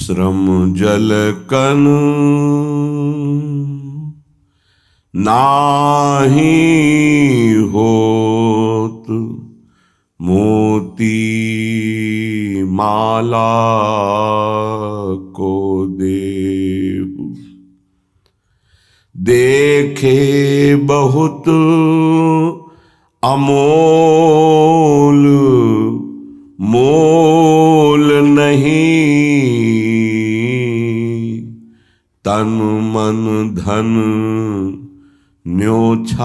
श्रम जल कन नाही होत, मोती माला को देहु। देखे बहुत अमोल, मोल नहीं, तन मन धन न्योछावर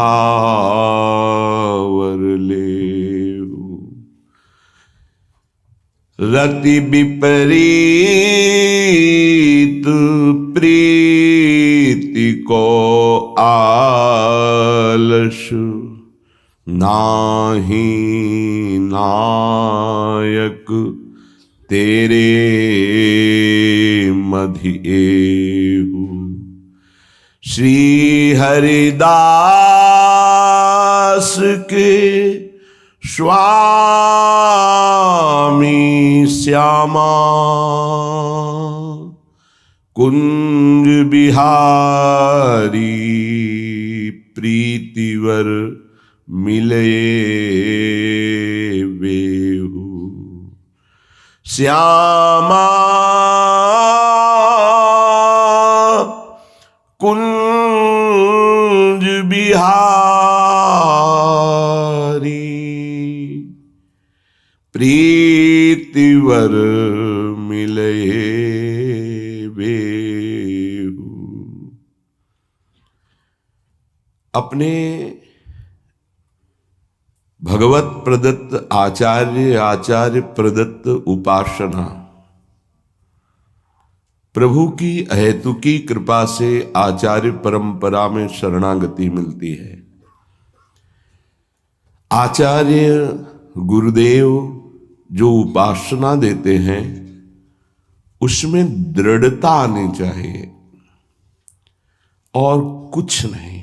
लेहु। रति विपरीत प्रीति को आलस, नाही नायक तेरे मधिएहु। श्री हरिदास के स्वामी श्यामा, कुंज बिहारी प्रीतिवर मिले वेहु। श्यामा कुंज बिहारी प्रीतिवर मिले वेहु। अपने भगवत प्रदत्त आचार्य प्रदत्त उपासना, प्रभु की अहेतुकी कृपा से आचार्य परंपरा में शरणागति मिलती है। आचार्य गुरुदेव जो उपासना देते हैं उसमें दृढ़ता आनी चाहिए और कुछ नहीं।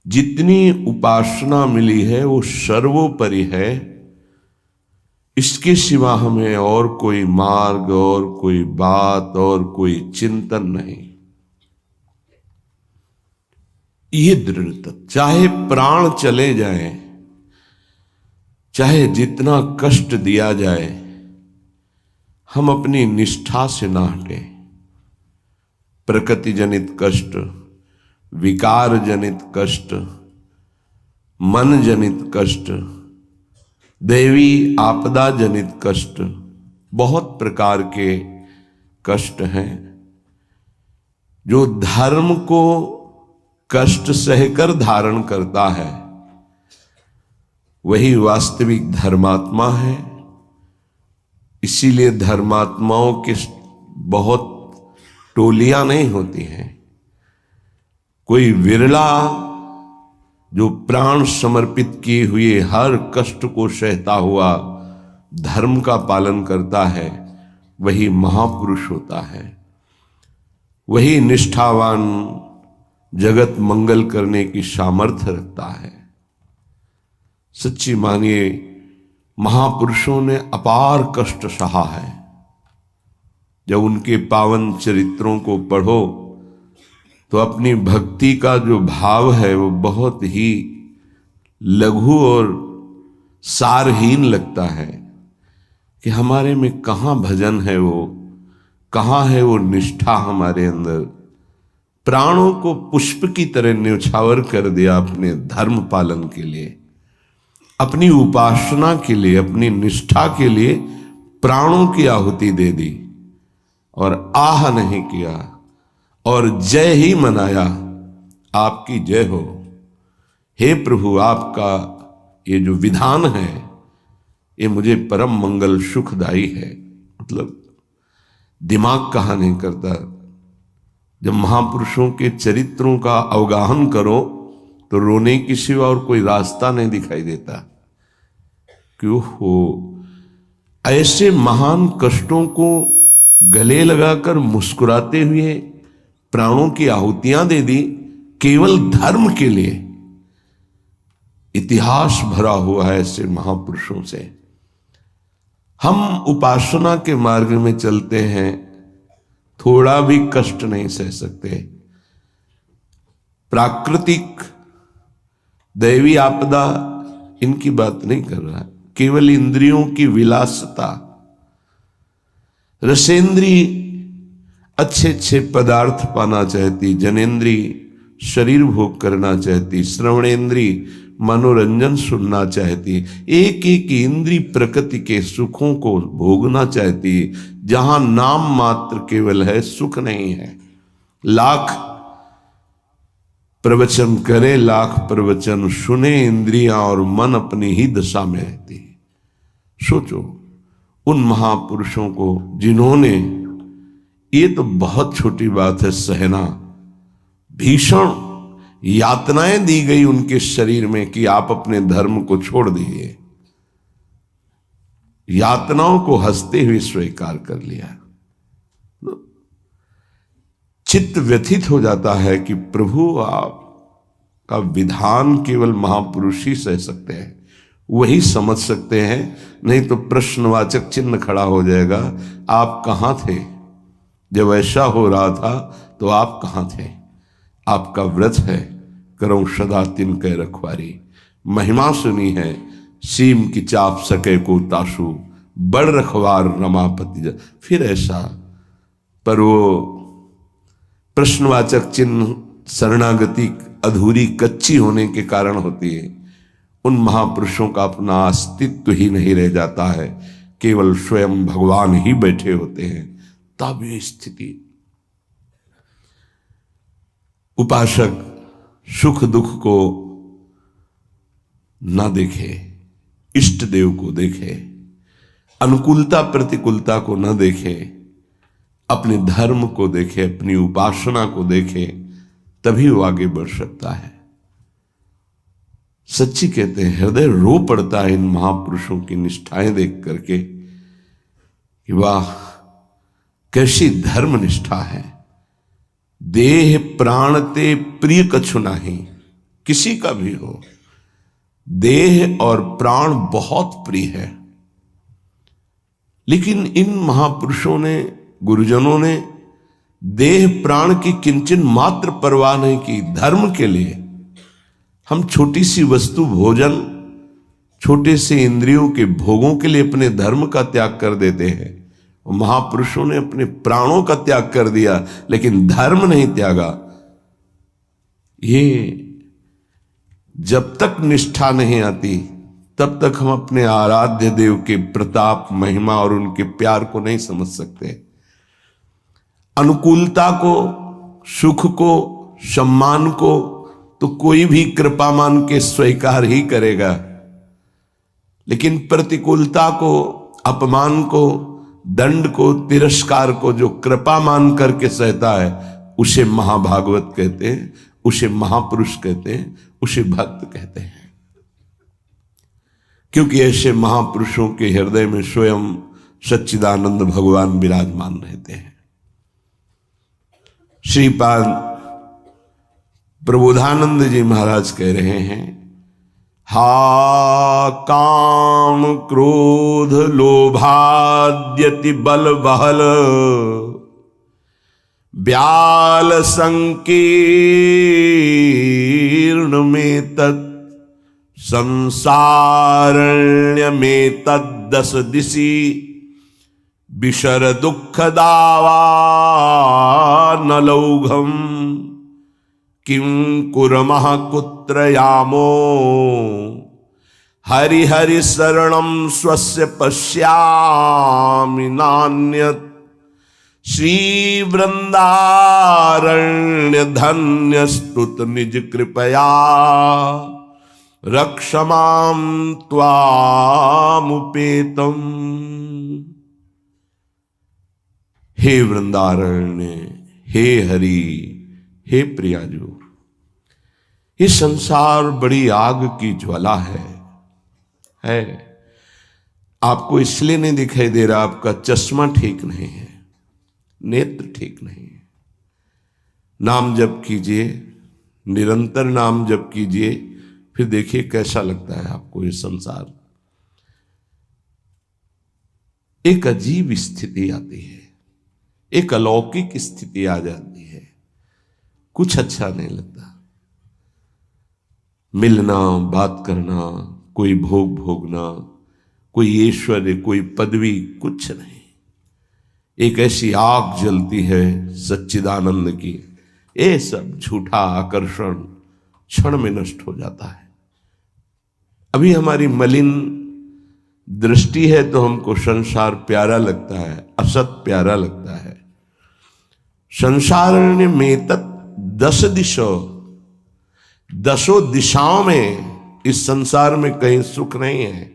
जितनी उपासना मिली है वो सर्वोपरि है, इसके सिवा हमें और कोई मार्ग और कोई बात और कोई चिंतन नहीं। ये दृढ़ता, चाहे प्राण चले जाएं, चाहे जितना कष्ट दिया जाए, हम अपनी निष्ठा से ना हटें। प्रकृति जनित कष्ट, विकार जनित कष्ट, मन जनित कष्ट, दैवी आपदा जनित कष्ट, बहुत प्रकार के कष्ट हैं। जो धर्म को कष्ट सहकर धारण करता है वही वास्तविक धर्मात्मा है। इसीलिए धर्मात्माओं की बहुत टोलियां नहीं होती हैं। कोई विरला जो प्राण समर्पित किए हुए हर कष्ट को सहता हुआ धर्म का पालन करता है, वही महापुरुष होता है। वही निष्ठावान जगत मंगल करने की सामर्थ्य रखता है। सच्ची मानिए, महापुरुषों ने अपार कष्ट सहा है। जब उनके पावन चरित्रों को पढ़ो तो अपनी भक्ति का जो भाव है वो बहुत ही लघु और सारहीन लगता है कि हमारे में कहाँ भजन है, वो कहाँ है वो निष्ठा हमारे अंदर। प्राणों को पुष्प की तरह न्यौछावर कर दिया अपने धर्म पालन के लिए, अपनी उपासना के लिए, अपनी निष्ठा के लिए प्राणों की आहुति दे दी और आह नहीं किया और जय ही मनाया। आपकी जय हो हे प्रभु, आपका ये जो विधान है ये मुझे परम मंगल सुखदायी है। मतलब दिमाग कहाँ नहीं करता। जब महापुरुषों के चरित्रों का अवगाहन करो तो रोने की सिवा और कोई रास्ता नहीं दिखाई देता। क्यों हो ऐसे महान कष्टों को गले लगाकर मुस्कुराते हुए प्राणों की आहुतियां दे दी केवल धर्म के लिए। इतिहास भरा हुआ है ऐसे महापुरुषों से। हम उपासना के मार्ग में चलते हैं, थोड़ा भी कष्ट नहीं सह सकते। प्राकृतिक दैवी आपदा इनकी बात नहीं कर रहा, केवल इंद्रियों की विलासता, रसेंद्री अच्छे अच्छे पदार्थ पाना चाहती, जनेन्द्री शरीर भोग करना चाहती, श्रवणेन्द्री मनोरंजन सुनना चाहती, एक एक इंद्री प्रकृति के सुखों को भोगना चाहती, जहां नाम मात्र केवल है, सुख नहीं है। लाख प्रवचन करे, लाख प्रवचन सुने, इंद्रियां और मन अपनी ही दशा में रहती। सोचो उन महापुरुषों को जिन्होंने, ये तो बहुत छोटी बात है सहना, भीषण यातनाएं दी गई उनके शरीर में कि आप अपने धर्म को छोड़ दीजिए, यातनाओं को हंसते हुए स्वीकार कर लिया। चित्त व्यथित हो जाता है कि प्रभु आपका विधान केवल महापुरुष ही सह सकते हैं, वही समझ सकते हैं, नहीं तो प्रश्नवाचक चिन्ह खड़ा हो जाएगा। आप कहां थे जब ऐसा हो रहा था? तो आप कहां थे? आपका व्रत है, करो सदा तिनके रखवारी, महिमा सुनी है, सीम की चाप सके को ताशु, बड़ रखवार रमापति। फिर ऐसा, पर वो प्रश्नवाचक चिन्ह शरणागति अधूरी कच्ची होने के कारण होती है। उन महापुरुषों का अपना अस्तित्व ही नहीं रह जाता है, केवल स्वयं भगवान ही बैठे होते हैं। तब ये स्थिति, उपासक सुख दुख को ना देखे, इष्ट देव को देखे, अनुकूलता प्रतिकूलता को न देखे, अपने धर्म को देखे, अपनी उपासना को देखे, तभी वो आगे बढ़ सकता है। सच्ची कहते हैं, हृदय रो पड़ता है इन महापुरुषों की निष्ठाएं देख करके कि वाह कैसी धर्म निष्ठा है। देह प्राण ते प्रिय कछु नहीं, किसी का भी हो, देह और प्राण बहुत प्रिय है। लेकिन इन महापुरुषों ने, गुरुजनों ने देह प्राण की किंचन मात्र परवाह नहीं की। धर्म के लिए हम छोटी सी वस्तु भोजन, छोटे से इंद्रियों के भोगों के लिए अपने धर्म का त्याग कर देते हैं। महापुरुषों ने अपने प्राणों का त्याग कर दिया, लेकिन धर्म नहीं त्यागा। ये जब तक निष्ठा नहीं आती, तब तक हम अपने आराध्य देव के प्रताप, महिमा और उनके प्यार को नहीं समझ सकते। अनुकूलता को, सुख को, सम्मान को तो कोई भी कृपा मान के स्वीकार ही करेगा, लेकिन प्रतिकूलता को, अपमान को, दंड को, तिरस्कार को जो कृपा मान करके सहता है, उसे महाभागवत कहते हैं, उसे महापुरुष कहते हैं, उसे भक्त कहते हैं। क्योंकि ऐसे महापुरुषों के हृदय में स्वयं सच्चिदानंद भगवान विराजमान रहते हैं। श्रीपाद प्रबोधानंद जी महाराज कह रहे हैं, हा काम क्रोध लोभाद्यति बल बहल, ब्याल संकीर्ण में तत्, संसारण्य में तद्दस दिशि, विशर दुख दावा न लौघम, किं कुर्मः कुत्र यामो, हरि हरि शरणं स्वस्य पश्यामि नान्यत्, श्री वृंदारण्य धन्य स्तुत निज कृपया, रक्षमां त्वामुपेतम। हे वृंदारण्य, हे हरि, हे प्रियाजू, ये संसार बड़ी आग की ज्वाला है। आपको इसलिए नहीं दिखाई दे रहा, आपका चश्मा ठीक नहीं है, नेत्र ठीक नहीं है। नाम जप कीजिए, निरंतर नाम जप कीजिए, फिर देखिए कैसा लगता है आपको ये संसार। एक अजीब स्थिति आती है, एक अलौकिक स्थिति आ जाती है, कुछ अच्छा नहीं लगता। मिलना, बात करना, कोई भोग भोगना, कोई ऐश्वर्य, कोई पदवी, कुछ नहीं। एक ऐसी आग जलती है सच्चिदानंद की, ये सब झूठा आकर्षण क्षण में नष्ट हो जाता है। अभी हमारी मलिन दृष्टि है तो हमको संसार प्यारा लगता है, असत प्यारा लगता है। संसार में तत् 10 दिशो, 10 दिशाओं में इस संसार में कहीं सुख नहीं है।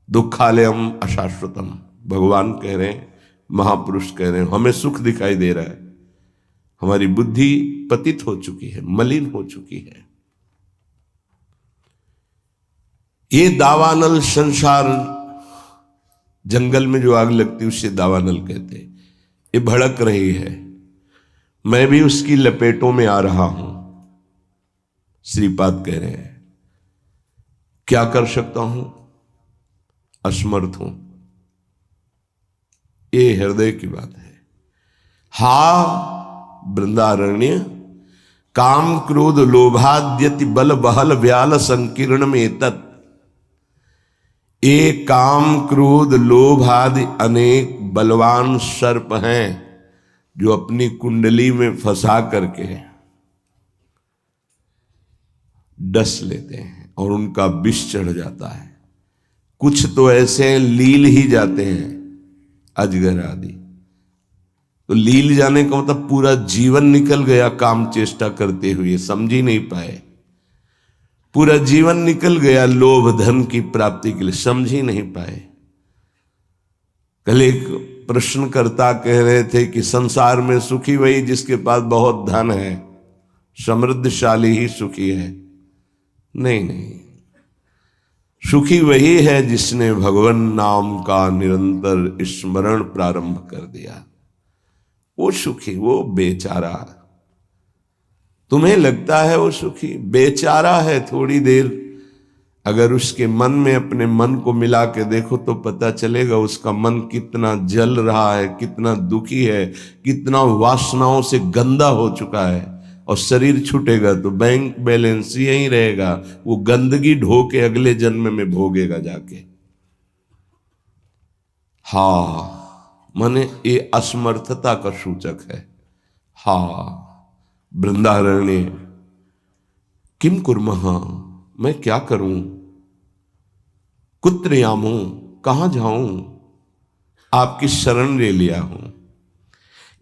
दुखालयम अशाश्वतम, भगवान कह रहे हैं, महापुरुष कह रहे हैं, हमें सुख दिखाई दे रहा है। हमारी बुद्धि पतित हो चुकी है, मलिन हो चुकी है। ये दावानल संसार, जंगल में जो आग लगती है उसे दावानल कहते हैं। ये भड़क रही है, मैं भी उसकी लपेटों में आ रहा हूं। श्रीपाद कह रहे हैं, क्या कर सकता हूं, असमर्थ हूं। ये हृदय की बात है। हा वृंदारण्य काम क्रोध लोभाद्यति बल बहल व्याल संकीर्ण में तत्। एक काम क्रोध लोभ आदि अनेक बलवान सर्प हैं जो अपनी कुंडली में फंसा करके डस लेते हैं और उनका विष चढ़ जाता है। कुछ तो ऐसे लील ही जाते हैं, अजगर आदि। तो लील जाने का मतलब पूरा जीवन निकल गया काम चेष्टा करते हुए, समझ ही नहीं पाए। पूरा जीवन निकल गया लोभ धन की प्राप्ति के लिए, समझ ही नहीं पाए। कल एक प्रश्नकर्ता कह रहे थे कि संसार में सुखी वही जिसके पास बहुत धन है, समृद्धशाली ही सुखी है। नहीं नहीं, सुखी वही है जिसने भगवान नाम का निरंतर स्मरण प्रारंभ कर दिया। वो सुखी, वो बेचारा। तुम्हें लगता है वो सुखी, बेचारा है। थोड़ी देर अगर उसके मन में अपने मन को मिला के देखो तो पता चलेगा उसका मन कितना जल रहा है, कितना दुखी है, कितना वासनाओं से गंदा हो चुका है। और शरीर छूटेगा तो बैंक बैलेंस यहीं रहेगा, वो गंदगी ढो के अगले जन्म में भोगेगा जाके। हा माने ये असमर्थता का सूचक है। हा वृंदारण्य किम कुर्मः, मैं क्या करूं, कुत्र यामो, कहां जाऊं, आपकी शरण ले लिया हूं।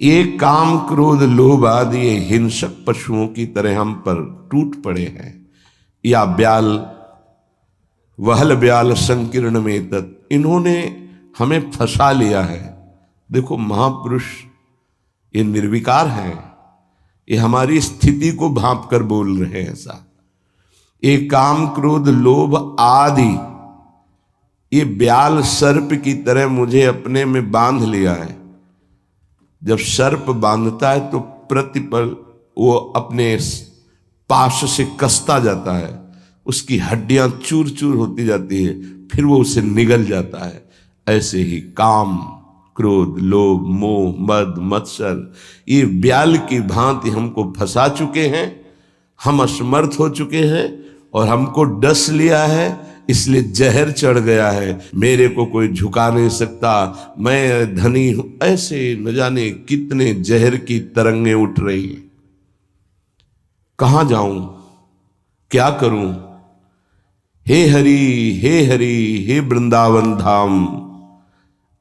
ये काम क्रोध लोभ आदि ये हिंसक पशुओं की तरह हम पर टूट पड़े हैं। या ब्याल, वहल ब्याल संकीर्ण में तत्, इन्होंने हमें फंसा लिया है। देखो महापुरुष ये निर्विकार हैं, ये हमारी स्थिति को भांप कर बोल रहे हैं ऐसा। ये काम क्रोध लोभ आदि ये ब्याल सर्प की तरह मुझे अपने में बांध लिया है। जब सर्प बांधता है तो प्रतिपल वो अपने पाश से कसता जाता है, उसकी हड्डियां चूर चूर होती जाती है, फिर वो उसे निगल जाता है। ऐसे ही काम क्रोध लोभ मोह मद मत्सर ये ब्याल की भांति हमको फंसा चुके हैं। हम असमर्थ हो चुके हैं और हमको डस लिया है, इसलिए जहर चढ़ गया है। मेरे को कोई झुका नहीं सकता, मैं धनी हूं, ऐसे न जाने कितने जहर की तरंगें उठ रही हैं। कहां जाऊं, क्या करूं। हे हरि हे हरि हे वृंदावन धाम,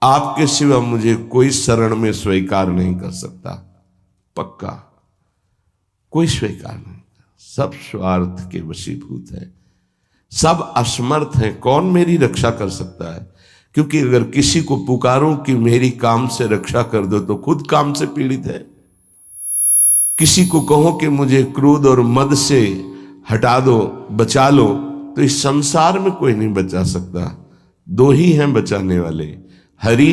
आपके सिवा मुझे कोई शरण में स्वीकार नहीं कर सकता। पक्का कोई स्वीकार नहीं, सब स्वार्थ के वशीभूत है, सब असमर्थ हैं। कौन मेरी रक्षा कर सकता है? क्योंकि अगर किसी को पुकारूं कि मेरी काम से रक्षा कर दो तो खुद काम से पीड़ित है। किसी को कहो कि मुझे क्रोध और मद से हटा दो, बचा लो, तो इस संसार में कोई नहीं बचा सकता। दो ही हैं बचाने वाले, हरि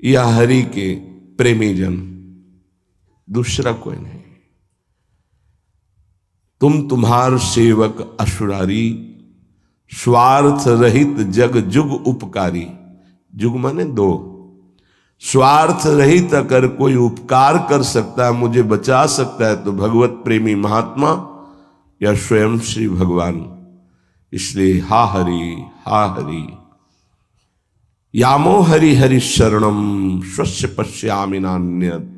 या हरि के प्रेमी जन, दूसरा कोई नहीं। तुम तुम्हार सेवक असुरारी, स्वार्थ रहित जग जुग उपकारी। जुग माने दो। स्वार्थ रहित अगर कोई उपकार कर सकता है, मुझे बचा सकता है, तो भगवत प्रेमी महात्मा या स्वयं श्री भगवान। इसलिए हा हरि यामो हरि हरि शरणम स्वस्य पश्यामि नान्यत्।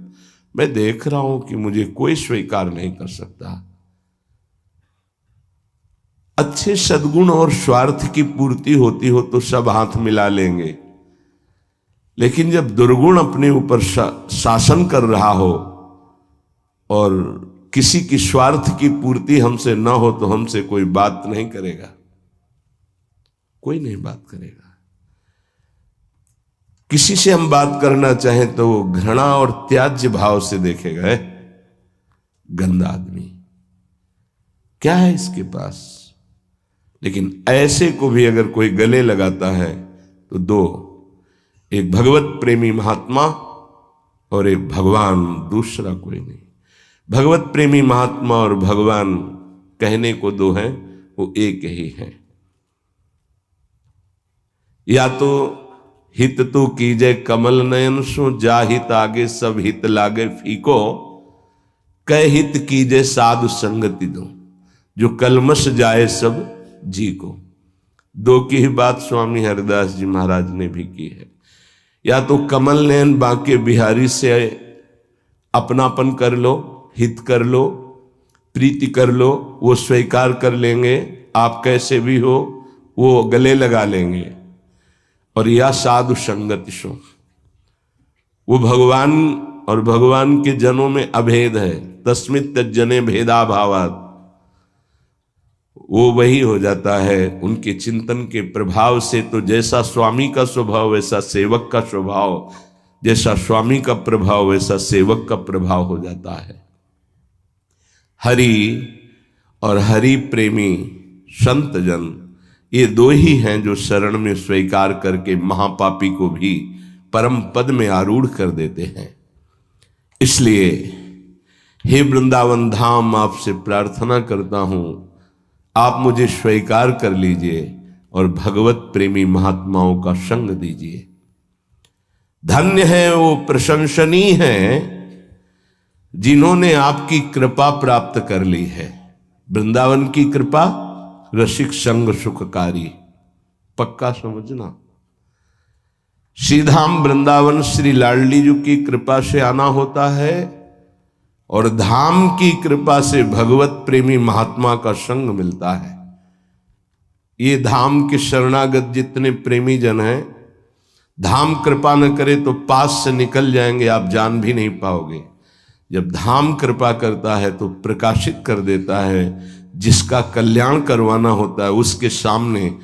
मैं देख रहा हूं कि मुझे कोई स्वीकार नहीं कर सकता। अच्छे सद्गुण और स्वार्थ की पूर्ति होती हो तो सब हाथ मिला लेंगे, लेकिन जब दुर्गुण अपने ऊपर शासन कर रहा हो और किसी की स्वार्थ की पूर्ति हमसे न हो तो हमसे कोई बात नहीं करेगा, कोई नहीं बात करेगा। किसी से हम बात करना चाहें तो वो घृणा और त्याज्य भाव से देखेगा, है गंदा आदमी, क्या है इसके पास। लेकिन ऐसे को भी अगर कोई गले लगाता है तो दो, एक भगवत प्रेमी महात्मा और एक भगवान, दूसरा कोई नहीं। भगवत प्रेमी महात्मा और भगवान कहने को दो हैं, वो एक ही हैं। या तो हित तो कीजय कमल नयन सो, जा हित आगे सब हित लागे फीको, कह हित कीजय साधु संगति दो, जो कलमश जाए सब जी को। दो की ही बात स्वामी हरिदास जी महाराज ने भी की है। या तो कमल नयन बांके बिहारी से अपनापन कर लो, हित कर लो, प्रीति कर लो, वो स्वीकार कर लेंगे, आप कैसे भी हो वो गले लगा लेंगे। और या साधु संगति सो, वो भगवान और भगवान के जनों में अभेद है, तस्मित् तज्जने भेदाभावात्, वो वही हो जाता है उनके चिंतन के प्रभाव से। तो जैसा स्वामी का स्वभाव वैसा सेवक का स्वभाव, जैसा स्वामी का प्रभाव वैसा सेवक का प्रभाव हो जाता है। हरि और हरि प्रेमी संत जन, ये दो ही हैं जो शरण में स्वीकार करके महापापी को भी परम पद में आरूढ़ कर देते हैं। इसलिए हे वृंदावन धाम, आपसे प्रार्थना करता हूं, आप मुझे स्वीकार कर लीजिए और भगवत प्रेमी महात्माओं का संग दीजिए। धन्य है वो प्रशंसनीय हैं जिन्होंने आपकी कृपा प्राप्त कर ली है। वृंदावन की कृपा रसिक संग सुखकारी, पक्का समझना। श्रीधाम वृंदावन श्री लाडली जी की कृपा से आना होता है और धाम की कृपा से भगवत प्रेमी महात्मा का संग मिलता है। ये धाम के शरणागत जितने प्रेमी जन हैं, धाम कृपा न करे तो पास से निकल जाएंगे, आप जान भी नहीं पाओगे। जब धाम कृपा करता है तो प्रकाशित कर देता है। जिसका कल्याण करवाना होता है उसके सामने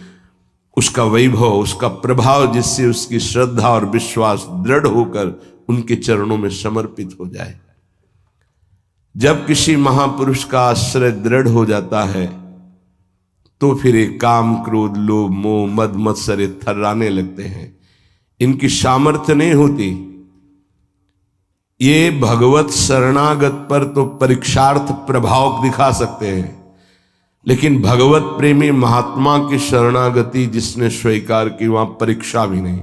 उसका वैभव, उसका प्रभाव, जिससे उसकी श्रद्धा और विश्वास दृढ़ होकर उनके चरणों में समर्पित हो जाए। जब किसी महापुरुष का आश्रय दृढ़ हो जाता है तो फिर एक काम क्रोध लोभ मोह मद मत्सर थर्राने लगते हैं। इनकी सामर्थ्य नहीं होती। ये भगवत शरणागत पर तो परीक्षार्थ प्रभाव दिखा सकते हैं, लेकिन भगवत प्रेमी महात्मा की शरणागति जिसने स्वीकार की वहां परीक्षा भी नहीं,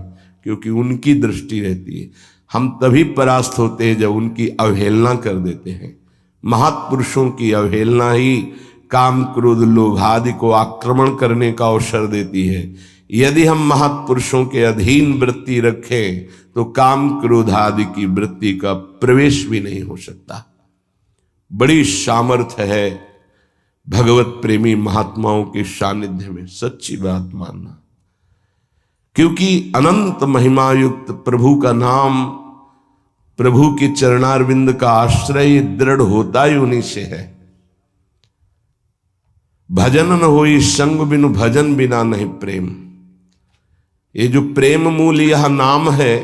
क्योंकि उनकी दृष्टि रहती है। हम तभी परास्त होते हैं जब उनकी अवहेलना कर देते हैं। महापुरुषों की अवहेलना ही काम क्रोध लोभ आदि को आक्रमण करने का अवसर देती है। यदि हम महापुरुषों के अधीन वृत्ति रखें तो काम क्रोध आदि की वृत्ति का प्रवेश भी नहीं हो सकता। बड़ी सामर्थ्य है भगवत प्रेमी महात्माओं के सानिध्य में, सच्ची बात मानना। क्योंकि अनंत महिमा युक्त प्रभु का नाम, प्रभु के चरणारविंद का आश्रय दृढ़ होता ही उन्हीं से है। भजन न होई संग बिनु, भजन बिना नहीं प्रेम। ये जो प्रेम मूल यह नाम है,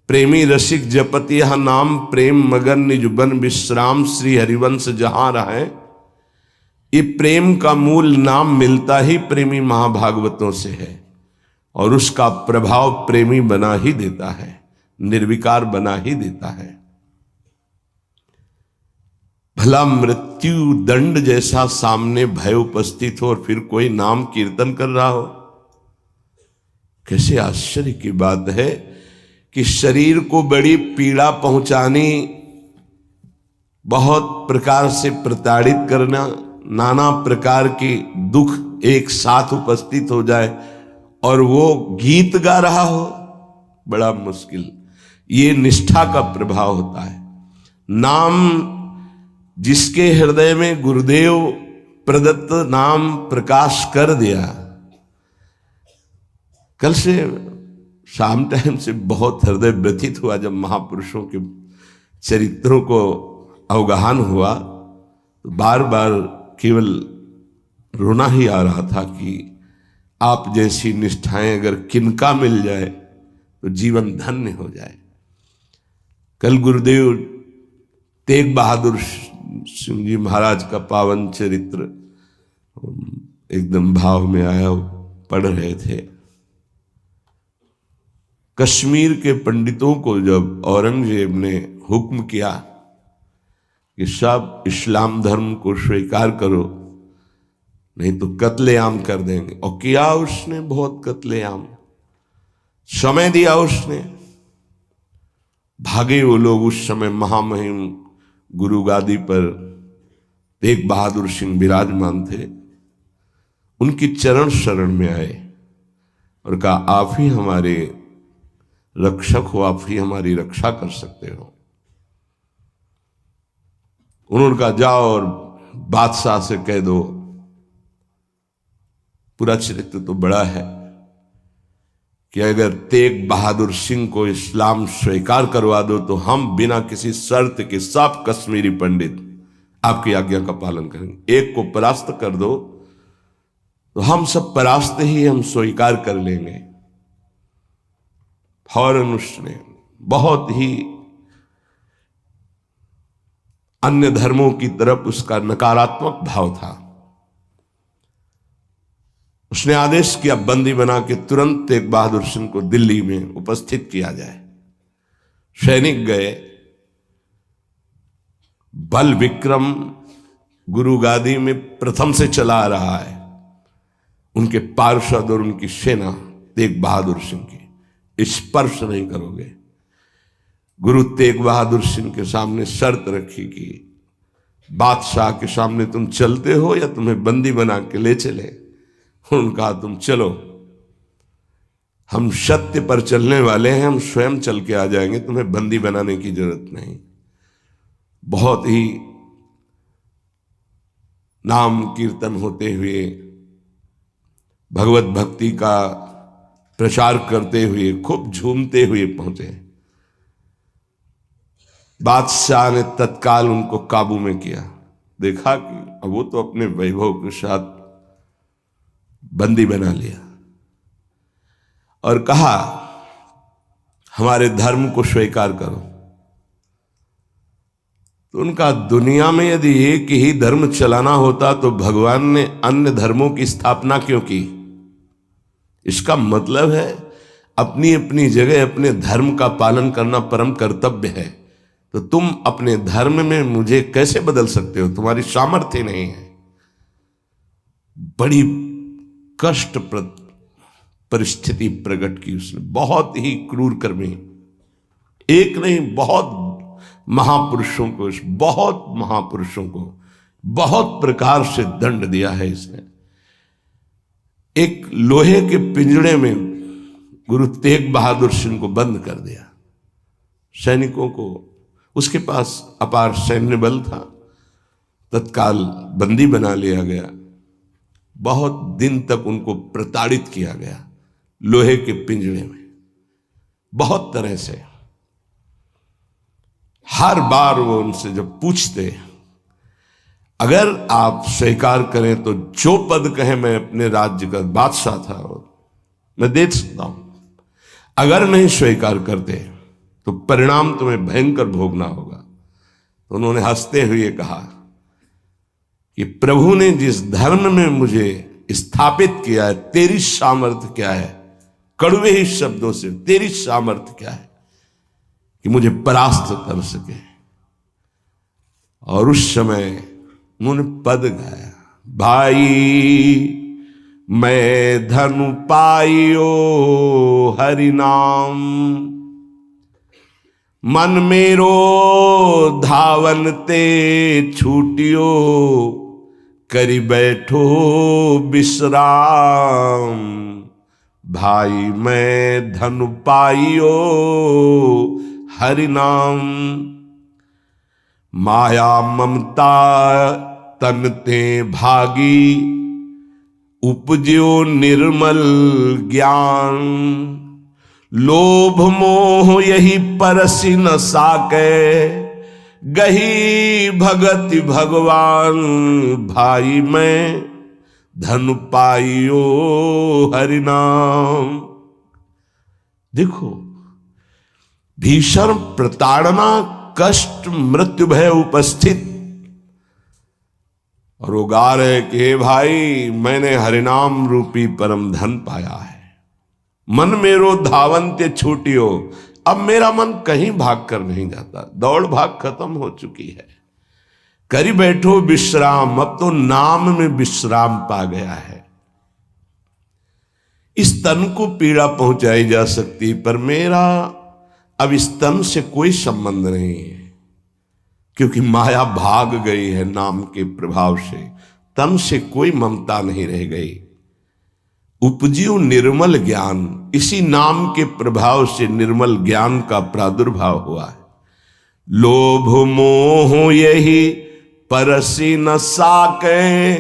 प्रेमी रसिक जपत यह नाम, प्रेम मगन निज बन विश्राम, श्री हरिवंश जहां रहे। ये प्रेम का मूल नाम मिलता ही प्रेमी महाभागवतों से है और उसका प्रभाव प्रेमी बना ही देता है, निर्विकार बना ही देता है। भला मृत्यु दंड जैसा सामने भय उपस्थित हो और फिर कोई नाम कीर्तन कर रहा हो, कैसे आश्चर्य की बात है कि शरीर को बड़ी पीड़ा पहुंचानी, बहुत प्रकार से प्रताड़ित करना, नाना प्रकार के दुख एक साथ उपस्थित हो जाए और वो गीत गा रहा हो, बड़ा मुश्किल। ये निष्ठा का प्रभाव होता है। नाम जिसके हृदय में गुरुदेव प्रदत्त नाम प्रकाश कर दिया, कल से शाम टाइम से बहुत हृदय व्यथित हुआ जब महापुरुषों के चरित्रों को अवगाहन हुआ, तो बार बार केवल रोना ही आ रहा था कि आप जैसी निष्ठाएं अगर किनका मिल जाए तो जीवन धन्य हो जाए। कल गुरुदेव तेग बहादुर सिंह जी महाराज का पावन चरित्र एकदम भाव में आया, पढ़ रहे थे। कश्मीर के पंडितों को जब औरंगजेब ने हुक्म किया कि सब इस्लाम धर्म को स्वीकार करो नहीं तो कत्लेआम कर देंगे, और किया उसने बहुत कत्लेआम, समय दिया उसने। भागे वो लोग। उस समय महामहिम गुरु गादी पर तेग बहादुर सिंह विराजमान थे, उनकी चरण शरण में आए और कहा आप ही हमारे रक्षक हो, आप ही हमारी रक्षा कर सकते हो। उन्होंने कहा जाओ और बादशाह से कह दो। पूरा चरित्र तो बड़ा है कि अगर तेग बहादुर सिंह को इस्लाम स्वीकार करवा दो तो हम बिना किसी शर्त के सब कश्मीरी पंडित आपकी आज्ञा का पालन करेंगे। एक को परास्त कर दो तो हम सब परास्त ही हम स्वीकार कर लेंगे। फौरन उसने बहुत ही अन्य धर्मों की तरफ उसका नकारात्मक भाव था। उसने आदेश किया बंदी बना के तुरंत तेग बहादुर सिंह को दिल्ली में उपस्थित किया जाए। सैनिक गए। बल विक्रम गुरु गादी में प्रथम से चला आ रहा है। उनके पार्षद और उनकी सेना तेग बहादुर सिंह की, स्पर्श नहीं करोगे। गुरु तेग बहादुर सिंह के सामने शर्त रखी कि बादशाह के सामने तुम चलते हो या तुम्हें बंदी बना के ले चले। उन्होंने कहा तुम चलो, हम सत्य पर चलने वाले हैं, हम स्वयं चल के आ जाएंगे, तुम्हें बंदी बनाने की जरूरत नहीं। बहुत ही नाम कीर्तन होते हुए, भगवत भक्ति का प्रचार करते हुए, खूब झूमते हुए पहुंचे। बादशाह ने तत्काल उनको काबू में किया। देखा कि अब वो तो अपने वैभव के साथ बंदी बना लिया और कहा हमारे धर्म को स्वीकार करो। तो उनका दुनिया में यदि एक ही धर्म चलाना होता तो भगवान ने अन्य धर्मों की स्थापना क्यों की? इसका मतलब है अपनी अपनी जगह अपने धर्म का पालन करना परम कर्तव्य है। तो तुम अपने धर्म में मुझे कैसे बदल सकते हो? तुम्हारी सामर्थ्य नहीं है। बड़ी कष्टप्रद परिस्थिति प्रकट की उसने, बहुत ही क्रूर कर्मी। एक नहीं, बहुत महापुरुषों को, बहुत महापुरुषों को बहुत प्रकार से दंड दिया है इसने। एक लोहे के पिंजड़े में गुरु तेग बहादुर सिंह को बंद कर दिया। सैनिकों को, उसके पास अपार सैन्य बल था, तत्काल बंदी बना लिया गया। बहुत दिन तक उनको प्रताड़ित किया गया लोहे के पिंजड़े में, बहुत तरह से। हर बार वो उनसे जब पूछते, अगर आप स्वीकार करें तो जो पद कहे, मैं अपने राज्य का बादशाह था और मैं दे सकता हूं, अगर नहीं स्वीकार करते तो परिणाम तुम्हें भयंकर भोगना होगा। तो उन्होंने हंसते हुए कहा कि प्रभु ने जिस धर्म में मुझे स्थापित किया है, तेरी सामर्थ्य क्या है? कड़वे ही शब्दों से, तेरी सामर्थ्य क्या है कि मुझे परास्त कर सके? और उस समय उन्होंने पद गाया, भाई मैं धनु पाइयो हरि नाम। मन मेरो धावन ते छूटियो, करी बैठो विश्राम। भाई मैं धनु पाइयो हरि नाम। माया ममता तन ते भागी, उपज्यो निर्मल ज्ञान। लोभ मोह यही परसि न साके, गही भगति भगवान। भाई मैं धन पाइयो हरि नाम। देखो, भीषण प्रताड़ना, कष्ट, मृत्यु भय उपस्थित, और वो गा रहे कि हे भाई मैंने हरिनाम रूपी परम धन पाया है। मन मेरो धावन्ते छूटियो, अब मेरा मन कहीं भाग कर नहीं जाता, दौड़ भाग खत्म हो चुकी है। करी बैठो विश्राम, अब तो नाम में विश्राम पा गया है। इस तन को पीड़ा पहुंचाई जा सकती, पर मेरा अब इस तन से कोई संबंध नहीं है, क्योंकि माया भाग गई है नाम के प्रभाव से। तन से कोई ममता नहीं रह गई। उपजियो निर्मल ज्ञान, इसी नाम के प्रभाव से निर्मल ज्ञान का प्रादुर्भाव हुआ है। लोभ मोह यही परसि न साके,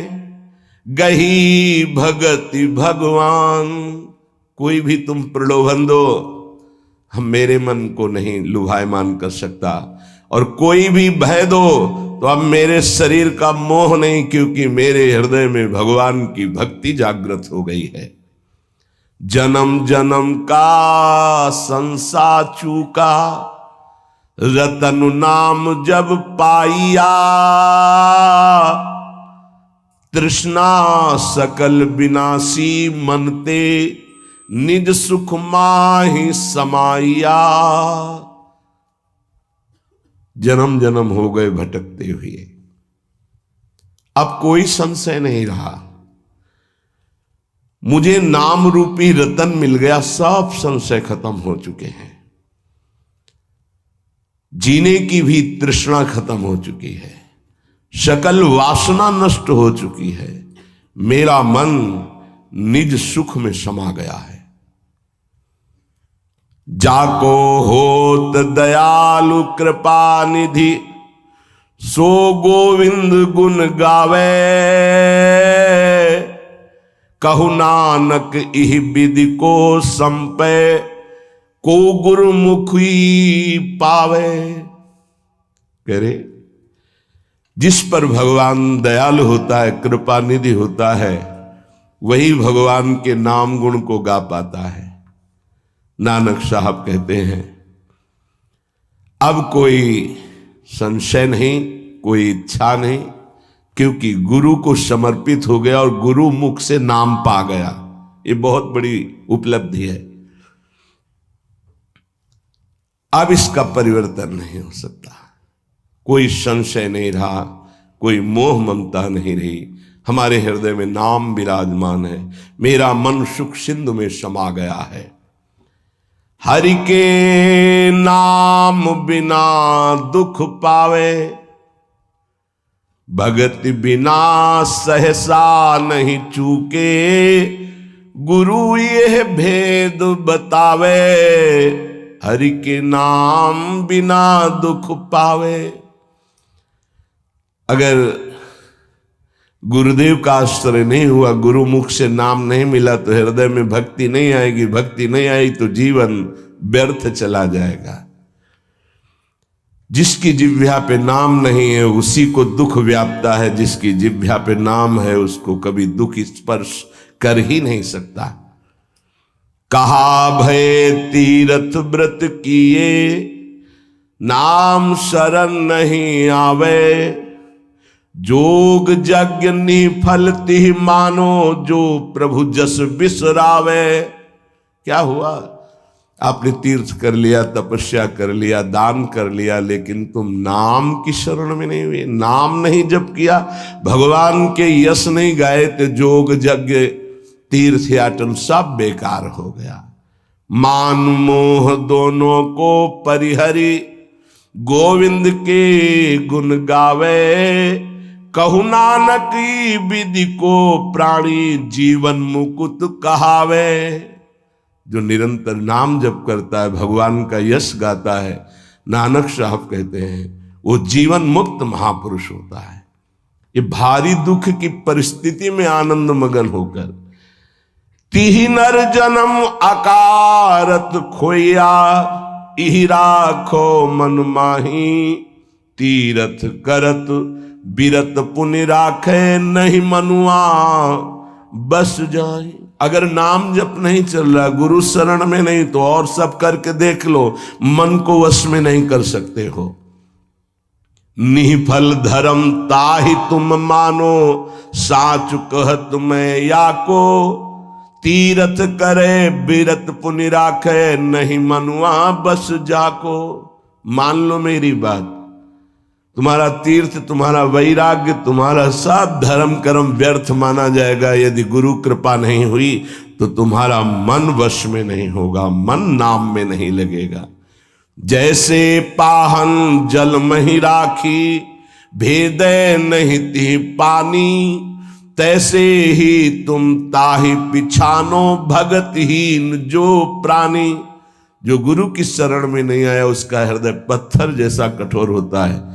गही भगति भगवान। कोई भी तुम प्रलोभन दो, हम मेरे मन को नहीं लुभायमान कर सकता, और कोई भी भय दो तो अब मेरे शरीर का मोह नहीं, क्योंकि मेरे हृदय में भगवान की भक्ति जागृत हो गई है। जन्म जन्म का संसार चूका, रतन नाम जब पाइया। तृष्णा सकल विनाशी, मनते निज सुख माहि समाइया। जन्म जन्म हो गए भटकते हुए, अब कोई संशय नहीं रहा। मुझे नाम रूपी रतन मिल गया, सब संशय खत्म हो चुके हैं। जीने की भी तृष्णा खत्म हो चुकी है, सकल वासना नष्ट हो चुकी है। मेरा मन निज सुख में समा गया है। जाको होत दयालु कृपा निधि, सो गोविंद गुण गावे। कहु नानक इह विधि को संपे, को गुरुमुखी पावे। कह रहे, जिस पर भगवान दयालु होता है, कृपा निधि होता है, वही भगवान के नाम गुण को गा पाता है। नानक साहब कहते हैं, अब कोई संशय नहीं, कोई इच्छा नहीं, क्योंकि गुरु को समर्पित हो गया और गुरु मुख से नाम पा गया। ये बहुत बड़ी उपलब्धि है। अब इसका परिवर्तन नहीं हो सकता। कोई संशय नहीं रहा, कोई मोह ममता नहीं रही। हमारे हृदय में नाम विराजमान है। मेरा मन सुख सिंधु में समा गया है। हरि के नाम बिना दुख पावे, भगति बिना सहसा नहीं चूके। गुरु यह भेद बतावे, हरि के नाम बिना दुख पावे। अगर गुरुदेव का आश्रय नहीं हुआ, गुरुमुख से नाम नहीं मिला, तो हृदय में भक्ति नहीं आएगी। भक्ति नहीं आई तो जीवन व्यर्थ चला जाएगा। जिसकी जिह्वा पे नाम नहीं है उसी को दुख व्यापता है, जिसकी जिह्वा पे नाम है उसको कभी दुख स्पर्श कर ही नहीं सकता। कहा भय तीरथ व्रत किए, नाम शरण नहीं आवे। जोग यज्ञ निफल तिह मानो, जो प्रभु जस बिसरावे। क्या हुआ? आपने तीर्थ कर लिया, तपस्या कर लिया, दान कर लिया, लेकिन तुम नाम की शरण में नहीं हुए। नाम नहीं जप किया, भगवान के यश नहीं गाए, तो जोग यज्ञ तीर्थ याटन सब बेकार हो गया। मान मोह दोनों को परिहरी, गोविंद के गुण गावे। कहु नानक विधि को प्राणी, जीवन मुकुट कहावे। जो निरंतर नाम जप करता है, भगवान का यश गाता है, नानक साहब कहते हैं वो जीवन मुक्त महापुरुष होता है। ये भारी दुख की परिस्थिति में आनंद मगन होकर, तिहि नर जन्म अकारत खोया, इहि राखो मन माही। तीरथ करत बिरत पुनि राखे, नहीं मनुआ बस जाए। अगर नाम जप नहीं चल रहा, गुरु शरण में नहीं, तो और सब करके देख लो, मन को वश में नहीं कर सकते हो। निफल धर्म ताहि तुम मानो, साच कहत मैं या को। तीरथ करे बिरत पुनि राखे, नहीं मनुआ बस जाको। मान लो मेरी बात, तुम्हारा तीर्थ, तुम्हारा वैराग्य, तुम्हारा सब धर्म कर्म व्यर्थ माना जाएगा यदि गुरु कृपा नहीं हुई तो तुम्हारा मन वश में नहीं होगा, मन नाम में नहीं लगेगा। जैसे पाहन जल मही राखी, भेदे नहीं ती पानी। तैसे ही तुम ताहि पिछानो, भगतहीन जो प्राणी। जो गुरु की शरण में नहीं आया उसका हृदय पत्थर जैसा कठोर होता है,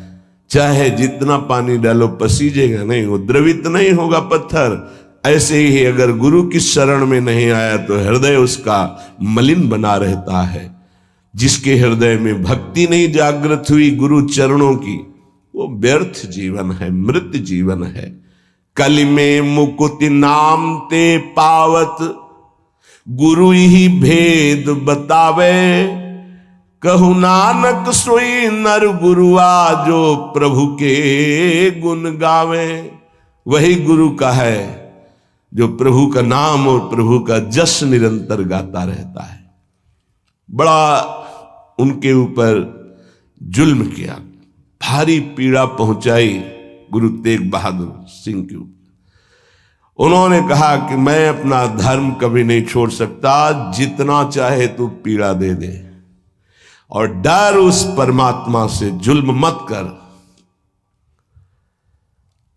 चाहे जितना पानी डालो पसीजेगा नहीं, वो द्रवित नहीं होगा पत्थर। ऐसे ही अगर गुरु की शरण में नहीं आया तो हृदय उसका मलिन बना रहता है। जिसके हृदय में भक्ति नहीं जागृत हुई गुरु चरणों की, वो व्यर्थ जीवन है, मृत जीवन है। कलि में मुकुति नाम ते पावत, गुरु ही भेद बतावे। कहु नानक सोई नर गुरुआ, जो प्रभु के गुण गावे। वही गुरु का है जो प्रभु का नाम और प्रभु का जस निरंतर गाता रहता है। बड़ा उनके ऊपर जुल्म किया, भारी पीड़ा पहुंचाई गुरु तेग बहादुर सिंह के ऊपर। उन्होंने कहा कि मैं अपना धर्म कभी नहीं छोड़ सकता, जितना चाहे तू पीड़ा दे दे, और डर उस परमात्मा से, जुल्म मत कर।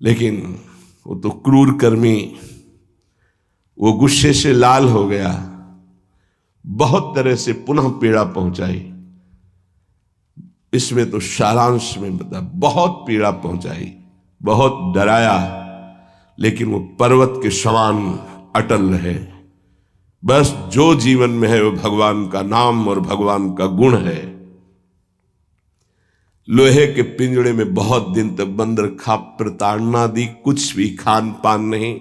लेकिन वो तो क्रूर कर्मी, वो गुस्से से लाल हो गया, बहुत तरह से पुनः पीड़ा पहुंचाई। इसमें तो सारांश में बता, बहुत पीड़ा पहुंचाई, बहुत डराया, लेकिन वो पर्वत के समान अटल रहे। बस जो जीवन में है वो भगवान का नाम और भगवान का गुण है। लोहे के पिंजड़े में बहुत दिन तक बंद रखा, प्रताड़ना दी, कुछ भी खान पान नहीं।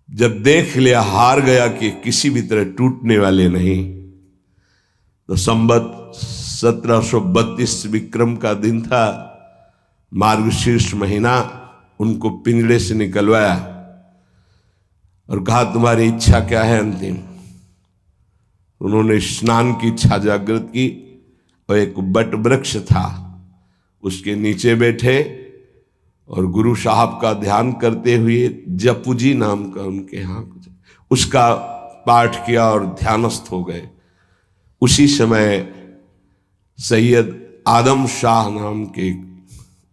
जब देख लिया हार गया कि किसी भी तरह टूटने वाले नहीं, तो संवत 1732 विक्रम का दिन था, मार्गशीर्ष महीना। उनको पिंजड़े से निकलवाया और कहा तुम्हारी इच्छा क्या है अंतिम। उन्होंने स्नान की इच्छा जागृत की और एक बट वृक्ष था उसके नीचे बैठे और गुरु साहब का ध्यान करते हुए, जपू जी नाम का उनके यहाँ उसका पाठ किया और ध्यानस्थ हो गए। उसी समय सैयद आदम शाह नाम के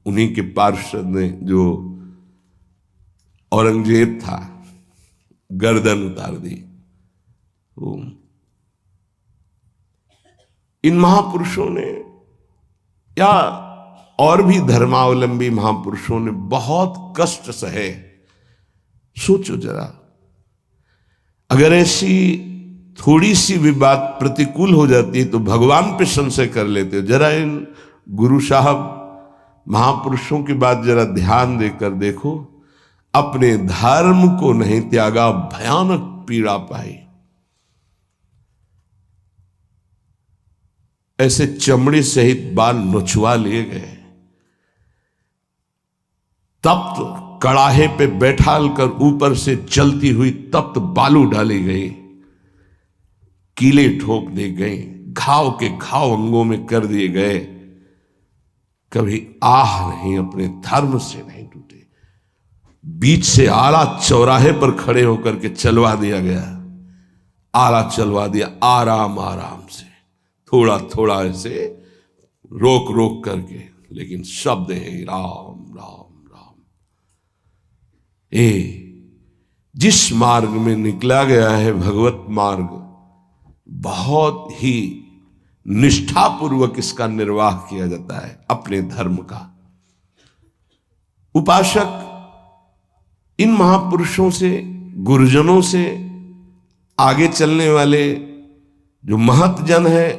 उन्हीं के पार्षद ने, जो औरंगजेब था, गर्दन उतार दी। इन महापुरुषों ने या और भी धर्मावलंबी महापुरुषों ने बहुत कष्ट सहे। सोचो जरा, अगर ऐसी थोड़ी भी भी बात प्रतिकूल हो जाती है तो भगवान पे संशय कर लेते हो। जरा इन गुरु साहब महापुरुषों की बात जरा ध्यान देकर देखो, अपने धर्म को नहीं त्यागा, भयानक पीड़ा पाई। ऐसे चमड़ी सहित बाल नोचवा लिए गए, तप्त कड़ाहे पे बैठाल कर ऊपर से चलती हुई तप्त बालू डाली गई, कीले ठोक दी गई, घाव के घाव अंगों में कर दिए गए। कभी आह नहीं, अपने धर्म से नहीं टूटे। बीच से आला चौराहे पर खड़े होकर के चलवा दिया गया। आला चलवा दिया आराम आराम से, थोड़ा थोड़ा ऐसे रोक रोक करके, लेकिन शब्द है राम राम राम। जिस मार्ग में निकला गया है भगवत मार्ग, बहुत ही निष्ठापूर्वक इसका निर्वाह किया जाता है अपने धर्म का। उपासक इन महापुरुषों से, गुरुजनों से, आगे चलने वाले जो महतजन है,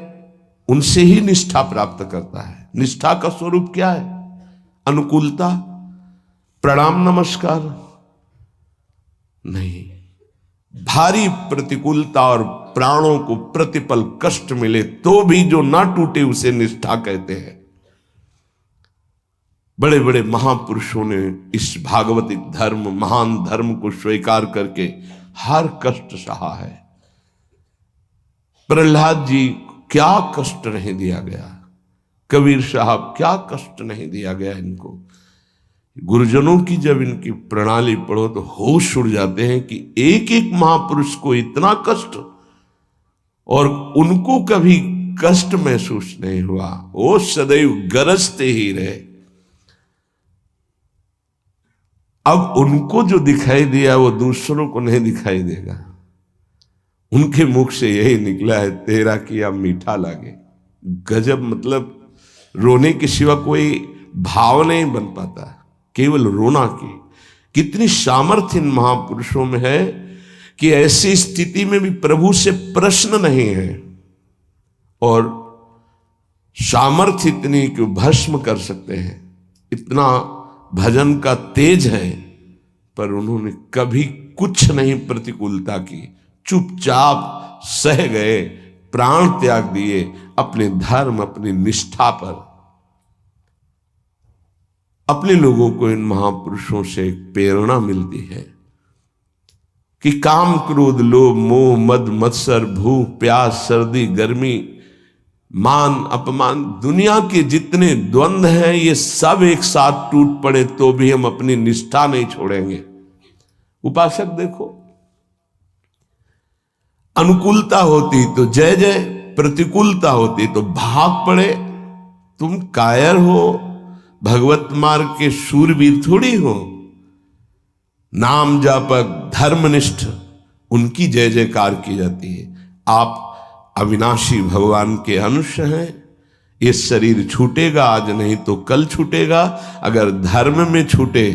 उनसे ही निष्ठा प्राप्त करता है। निष्ठा का स्वरूप क्या है? अनुकूलता, प्रणाम नमस्कार नहीं। भारी प्रतिकूलता और प्राणों को प्रतिपल कष्ट मिले तो भी जो ना टूटे उसे निष्ठा कहते हैं। बड़े बड़े महापुरुषों ने इस भागवतिक धर्म, महान धर्म को स्वीकार करके हर कष्ट सहा है। प्रहलाद जी क्या कष्ट नहीं दिया गया, कबीर साहब क्या कष्ट नहीं दिया गया इनको। गुरुजनों की जब इनकी प्रणाली पढ़ो तो होश उड़ जाते हैं कि एक एक महापुरुष को इतना कष्ट और उनको कभी कष्ट महसूस नहीं हुआ, वो सदैव गरजते ही रहे। अब उनको जो दिखाई दिया वो दूसरों को नहीं दिखाई देगा। उनके मुख से यही निकला है, तेरा किया मीठा लागे। गजब, मतलब रोने के सिवा कोई भाव नहीं बन पाता, केवल रोना की। कितनी सामर्थ्य इन महापुरुषों में है कि ऐसी स्थिति में भी प्रभु से प्रश्न नहीं है, और सामर्थ्य इतनी कि भस्म कर सकते हैं। इतना भजन का तेज है, पर उन्होंने कभी कुछ नहीं प्रतिकूलता की, चुपचाप सह गए, प्राण त्याग दिए अपने धर्म, अपनी निष्ठा पर। अपने लोगों को इन महापुरुषों से एक प्रेरणा मिलती है कि काम, क्रोध, लोभ, मोह, मद, मत्सर, भूख, प्यास, सर्दी, गर्मी, मान, अपमान, दुनिया के जितने द्वंद्व हैं ये सब एक साथ टूट पड़े तो भी हम अपनी निष्ठा नहीं छोड़ेंगे। उपासक देखो, अनुकूलता होती तो जय जय, प्रतिकूलता होती तो भाग पड़े। तुम कायर हो, भगवत मार्ग के शूरवीर थोड़ी हो। नाम जापक, धर्मनिष्ठ, उनकी जय जयकार की जाती है। आप अविनाशी भगवान के अंश हैं। ये शरीर छूटेगा आज, नहीं तो कल छूटेगा। अगर धर्म में छूटे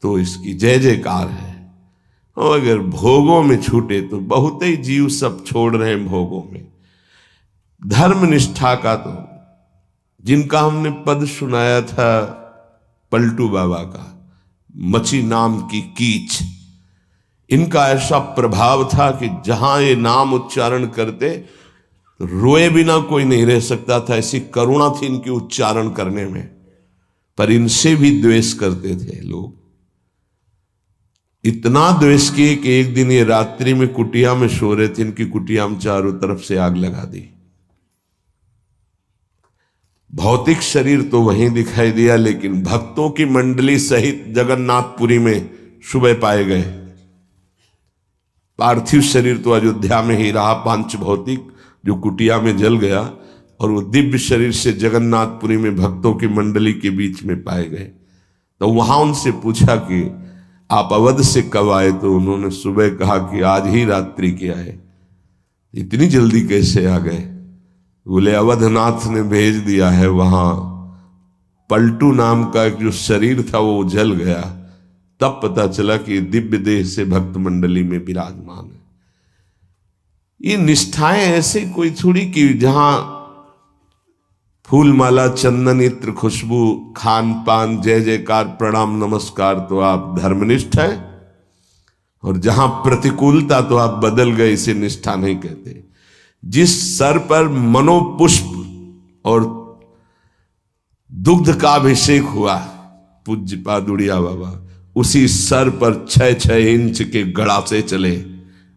तो इसकी जय जयकार है, और अगर भोगों में छूटे तो बहुत ही जीव सब छोड़ रहे हैं भोगों में। धर्म निष्ठा का तो जिनका हमने पद सुनाया था पलटू बाबा का, मची नाम की कीच, इनका ऐसा प्रभाव था कि जहां ये नाम उच्चारण करते तो रोए बिना कोई नहीं रह सकता था। ऐसी करुणा थी इनकी उच्चारण करने में। पर इनसे भी द्वेष करते थे लोग, इतना द्वेष किए कि एक दिन ये रात्रि में कुटिया में सो रहे थे, इनकी कुटिया में चारों तरफ से आग लगा दी। भौतिक शरीर तो वहीं दिखाई दिया, लेकिन भक्तों की मंडली सहित जगन्नाथपुरी में सुबह पाए गए। पार्थिव शरीर तो अयोध्या में ही रहा, पांच भौतिक जो कुटिया में जल गया, और वो दिव्य शरीर से जगन्नाथपुरी में भक्तों की मंडली के बीच में पाए गए। तो वहां उनसे पूछा कि आप अवध से कब आए? तो उन्होंने सुबह कहा कि आज ही रात्रि के आए। इतनी जल्दी कैसे आ गए? बोले अवधनाथ ने भेज दिया है। वहां पलटू नाम का एक जो शरीर था वो जल गया, तब पता चला कि दिव्य देह से भक्त मंडली में विराजमान है। ये निष्ठाएं ऐसे कोई थोड़ी कि जहां फूल माला, चंदन, इत्र, खुशबू, खान पान, जय जयकार, प्रणाम नमस्कार तो आप धर्मनिष्ठ हैं, और जहां प्रतिकूलता तो आप बदल गए, इसे निष्ठा नहीं कहते। जिस सर पर मनोपुष्प और दुग्ध का अभिषेक हुआ पूज्य पादुड़िया बाबा, उसी सर पर 6-6 इंच के गड़ासे चले,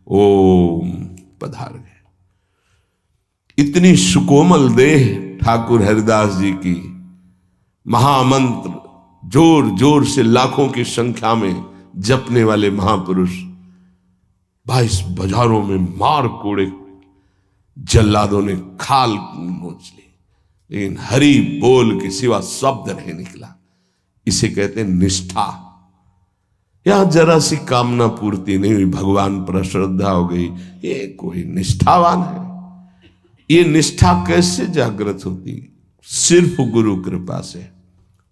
ओम पधार गए। इतनी सुकोमल देह ठाकुर हरिदास जी की, महामंत्र जोर जोर से लाखों की संख्या में जपने वाले महापुरुष 22 बाजारों में मार कोड़े जल्लादों ने खाल नोच ली, लेकिन हरि बोल के सिवा शब्द नहीं निकला। इसे कहते हैं निष्ठा। यहां जरा सी कामना पूर्ति नहीं हुई, भगवान पर श्रद्धा हो गई, ये कोई निष्ठावान है? ये निष्ठा कैसे जागृत होती? सिर्फ गुरु कृपा से।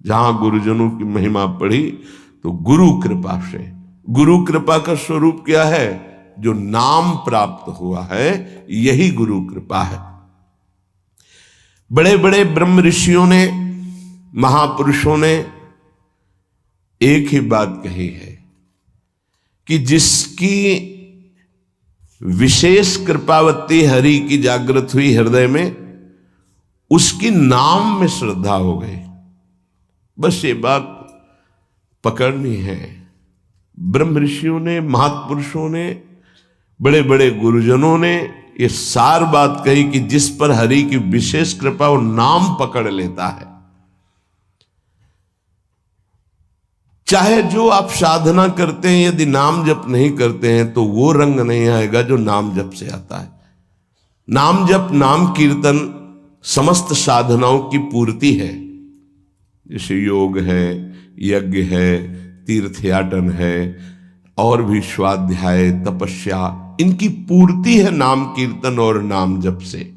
जहां गुरुजनों की महिमा पढ़ी तो गुरु कृपा से। गुरु कृपा का स्वरूप क्या है? जो नाम प्राप्त हुआ है यही गुरु कृपा है। बड़े बड़े ब्रह्म ऋषियों ने, महापुरुषों ने एक ही बात कही है कि जिसकी विशेष कृपावती हरि की जागृत हुई हृदय में, उसकी नाम में श्रद्धा हो गई। बस ये बात पकड़नी है। ब्रह्म ऋषियों ने, महापुरुषों ने, बड़े बड़े गुरुजनों ने ये सार बात कही कि जिस पर हरि की विशेष कृपा वो नाम पकड़ लेता है। चाहे जो आप साधना करते हैं, यदि नाम जप नहीं करते हैं तो वो रंग नहीं आएगा जो नाम जप से आता है। नाम जप, नाम कीर्तन समस्त साधनाओं की पूर्ति है। जैसे योग है, यज्ञ है, तीर्थयाटन है, और भी स्वाध्याय, तपस्या, इनकी पूर्ति है नाम कीर्तन और नाम जप से।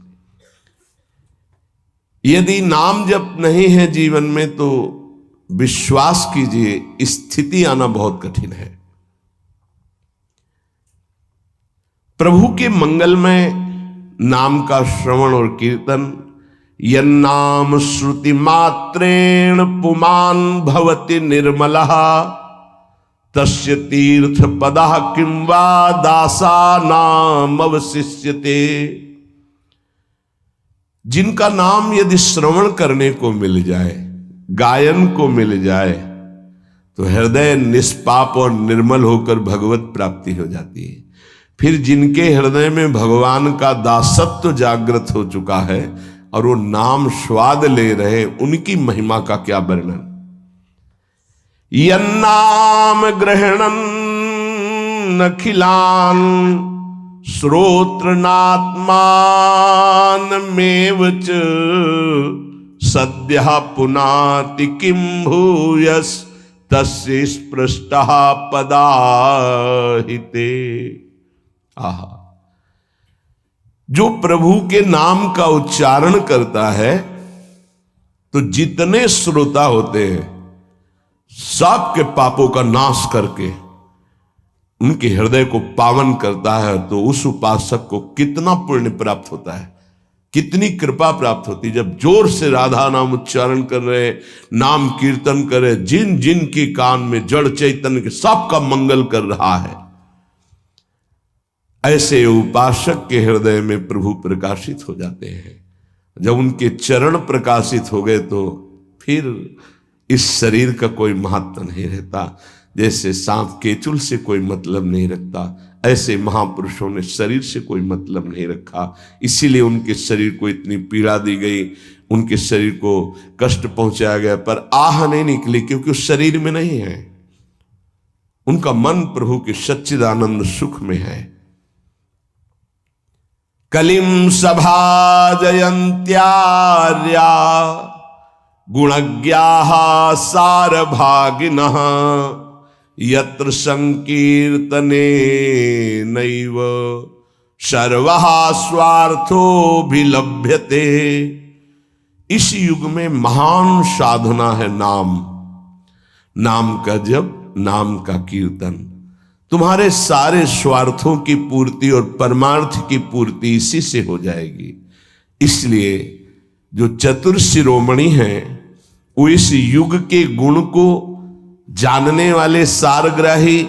यदि नाम जप नहीं है जीवन में तो विश्वास कीजिए स्थिति आना बहुत कठिन है। प्रभु के मंगल में नाम का श्रवण और कीर्तन, यन्नाम श्रुति मात्रेण पुमान भवति निर्मलः तस्य तीर्थ पदः किं वा दासानाम अवशिष्यते। जिनका नाम यदि श्रवण करने को मिल जाए, गायन को मिल जाए, तो हृदय निष्पाप और निर्मल होकर भगवत प्राप्ति हो जाती है। फिर जिनके हृदय में भगवान का दासत्व जागृत हो चुका है और वो नाम स्वाद ले रहे, उनकी महिमा का क्या वर्णन। यन्नाम ग्रहणन् अखिलान् श्रोत्रनात्मानमेव च सद्यः पुनाति किं भूयस् तस्य स्पृष्टः पदाहिते। आहा, जो प्रभु के नाम का उच्चारण करता है तो जितने श्रोता होते हैं सबके पापों का नाश करके उनके हृदय को पावन करता है। तो उस उपासक को कितना पुण्य प्राप्त होता है, कितनी कृपा प्राप्त होती है। जब जोर से राधा नाम उच्चारण कर रहे, नाम कीर्तन कर रहे, जिन जिन के कान में जड़ चैतन्य के सबका मंगल कर रहा है, ऐसे उपासक के हृदय में प्रभु प्रकाशित हो जाते हैं। जब उनके चरण प्रकाशित हो गए तो फिर इस शरीर का कोई महत्व नहीं रहता। जैसे सांप केचुल से कोई मतलब नहीं रखता, ऐसे महापुरुषों ने शरीर से कोई मतलब नहीं रखा। इसीलिए उनके शरीर को इतनी पीड़ा दी गई, उनके शरीर को कष्ट पहुंचाया गया, पर आह नहीं निकली क्योंकि उस शरीर में नहीं है। उनका मन प्रभु के सच्चिदानंद सुख में है। कलिम सभाजयन्त्यार्या गुणज्ञाः सारभागिनः यत्र संकीर्तने नैव सर्वः स्वार्थोऽभिलभ्यते। इस युग में महान साधना है नाम, नाम का जप, नाम का कीर्तन। तुम्हारे सारे स्वार्थों की पूर्ति और परमार्थ की पूर्ति इसी से हो जाएगी। इसलिए जो चतुर शिरोमणि हैं वो इस युग के गुण को जानने वाले सारग्राही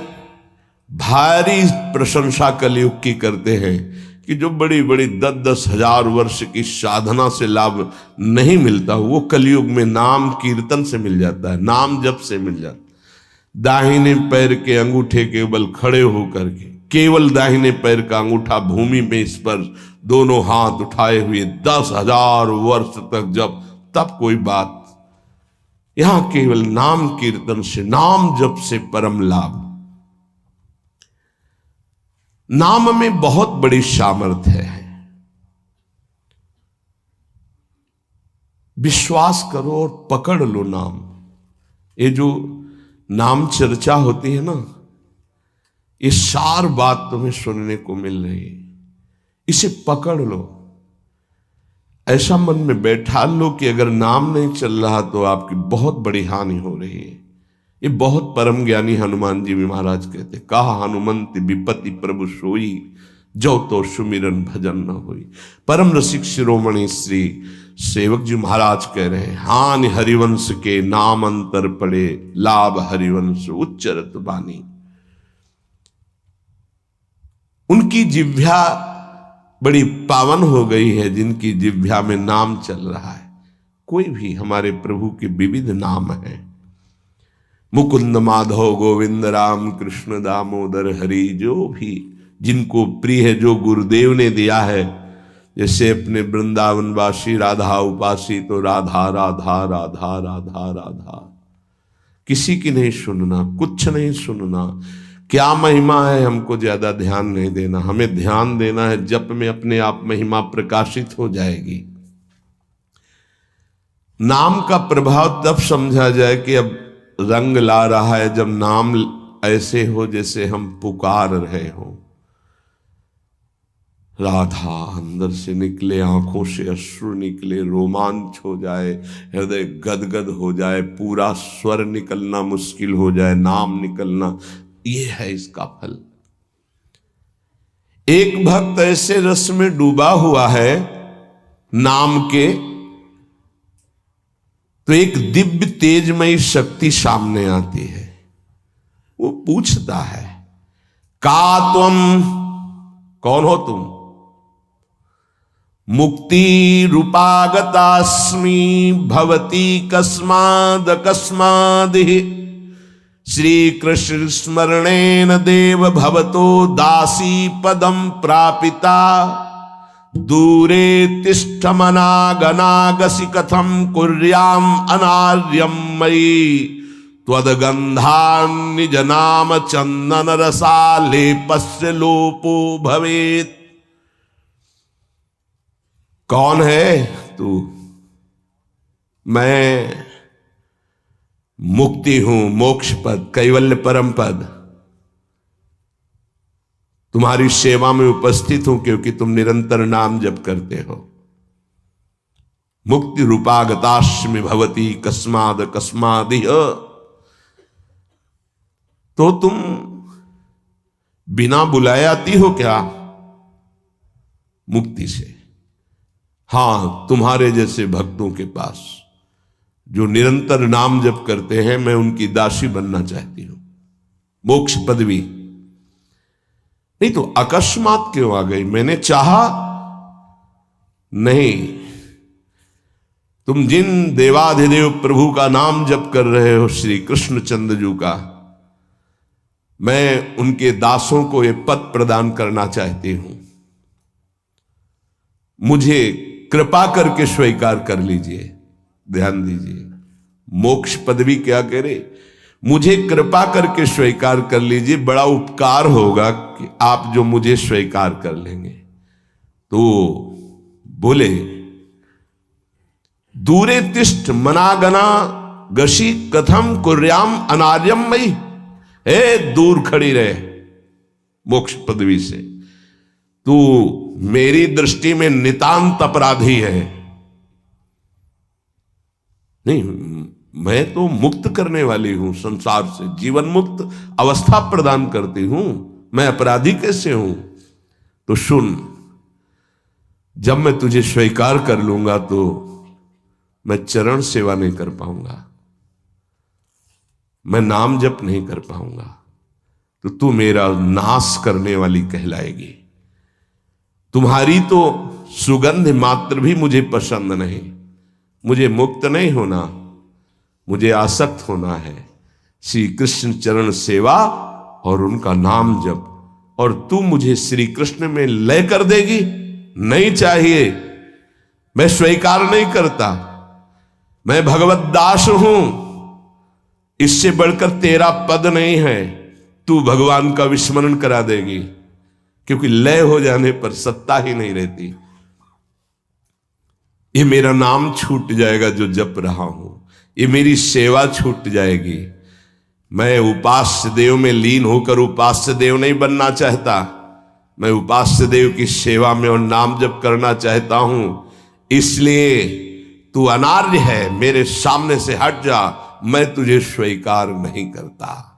भारी प्रशंसा कलयुग की करते हैं कि जो बड़ी बड़ी 10-10 हजार वर्ष की साधना से लाभ नहीं मिलता, वो कलयुग में नाम कीर्तन से मिल जाता है, नाम जप से मिल जाता है। दाहिने पैर के अंगूठे के बल खड़े होकर के, केवल दाहिने पैर का अंगूठा भूमि में स्पर्श, दोनों हाथ उठाए हुए 10,000 वर्ष तक जब, तब कोई बात। यहां केवल नाम कीर्तन से, नाम जप से परम लाभ। नाम में बहुत बड़ी सामर्थ्य है। विश्वास करो और पकड़ लो नाम। ये जो नाम चर्चा होती है ना, ये सार बात तुम्हें सुनने को मिल रही है, इसे पकड़ लो। ऐसा मन में बैठा लो कि अगर नाम नहीं चल रहा तो आपकी बहुत बड़ी हानि हो रही है। ये बहुत परम ज्ञानी हनुमान जी भी महाराज कहते, कहा हनुमंत विपत्ति प्रभु सोई, जो तो सुमिरन भजन न होई। परम रसिक शिरोमणि श्री सेवक जी महाराज कह रहे हैं, हानि हरिवंश के नाम अंतर पड़े, लाभ हरिवंश उच्चरत बानी। उनकी जिह्वा बड़ी पावन हो गई है जिनकी जिह्वा में नाम चल रहा है। कोई भी हमारे प्रभु के विविध नाम हैं, मुकुंद माधव गोविंद राम कृष्ण दामोदर हरि, जो भी जिनको प्रिय है, जो गुरुदेव ने दिया है। जैसे अपने वृंदावनवासी राधा उपासी, तो राधा राधा राधा राधा राधा, किसी की नहीं सुनना, कुछ नहीं सुनना। क्या महिमा है हमको ज्यादा ध्यान नहीं देना, हमें ध्यान देना है जप में अपने आप महिमा प्रकाशित हो जाएगी। नाम का प्रभाव तब समझा जाए कि अब रंग ला रहा है जब नाम ऐसे हो जैसे हम पुकार रहे हो। राधा अंदर से निकले, आंखों से अश्रु निकले, रोमांच हो जाए, हृदय गदगद हो जाए, पूरा स्वर निकलना मुश्किल हो जाए, नाम निकलना, ये है इसका फल। एक भक्त ऐसे रस में डूबा हुआ है नाम के, तो एक दिव्य तेजमयी शक्ति सामने आती है। वो पूछता है, का तुम, कौन हो तुम? मुक्ति रूपागतास्मि भवती कस्माद कस्मादिहि, श्री कृष्ण स्मरणेन देव भवतो दासी पदम प्रापिता, दूरे तिष्ठमनागनागसि कथम कुर्याम अनार्यम मयि, त्वदगंधान् निज नाम चंदन रसालेपस्य लोपो भवेत्। कौन है तू? मैं मुक्ति हूं, मोक्ष पद, कैवल्य परम पद, तुम्हारी सेवा में उपस्थित हूं क्योंकि तुम निरंतर नाम जप करते हो। मुक्ति रूपागतास्मि भवती कस्माद कस्मादिह, तो तुम बिना बुलाए आती हो क्या मुक्ति से? हां, तुम्हारे जैसे भक्तों के पास जो निरंतर नाम जप करते हैं, मैं उनकी दासी बनना चाहती हूं, मोक्ष पदवी। नहीं तो अकस्मात क्यों आ गई? मैंने चाहा नहीं। तुम जिन देवाधिदेव प्रभु का नाम जप कर रहे हो, श्री कृष्ण चंद्र जी का, मैं उनके दासों को यह पद प्रदान करना चाहती हूं। मुझे कृपा करके स्वीकार कर लीजिए। ध्यान दीजिए, मोक्ष पदवी क्या कह रहे? मुझे कृपा करके स्वीकार कर लीजिए, बड़ा उपकार होगा कि आप जो मुझे स्वीकार कर लेंगे। तो बोले, दूरे तिष्ठ मनागना गशी कथम कुर्याम अनार्यम मई, हे दूर खड़ी रहे मोक्ष पदवी से, तू मेरी दृष्टि में नितांत अपराधी है। नहीं, मैं तो मुक्त करने वाली हूं संसार से, जीवन मुक्त अवस्था प्रदान करती हूं, मैं अपराधी कैसे हूं? तो सुन, जब मैं तुझे स्वीकार कर लूंगा तो मैं चरण सेवा नहीं कर पाऊंगा, मैं नाम जप नहीं कर पाऊंगा, तो तू मेरा नाश करने वाली कहलाएगी। तुम्हारी तो सुगंध मात्र भी मुझे पसंद नहीं। मुझे मुक्त नहीं होना, मुझे आसक्त होना है श्री कृष्ण चरण सेवा और उनका नाम जप। और तू मुझे श्री कृष्ण में लय कर देगी? नहीं चाहिए, मैं स्वीकार नहीं करता। मैं भगवत दास हूं, इससे बढ़कर तेरा पद नहीं है, तू भगवान का विस्मरण करा देगी, क्योंकि लय हो जाने पर सत्ता ही नहीं रहती। ये मेरा नाम छूट जाएगा जो जप रहा हूं, ये मेरी सेवा छूट जाएगी। मैं उपास्य देव में लीन होकर उपास्य देव नहीं बनना चाहता, मैं उपास्य देव की सेवा में और नाम जप करना चाहता हूं। इसलिए तू अनार्य है, मेरे सामने से हट जा, मैं तुझे स्वीकार नहीं करता।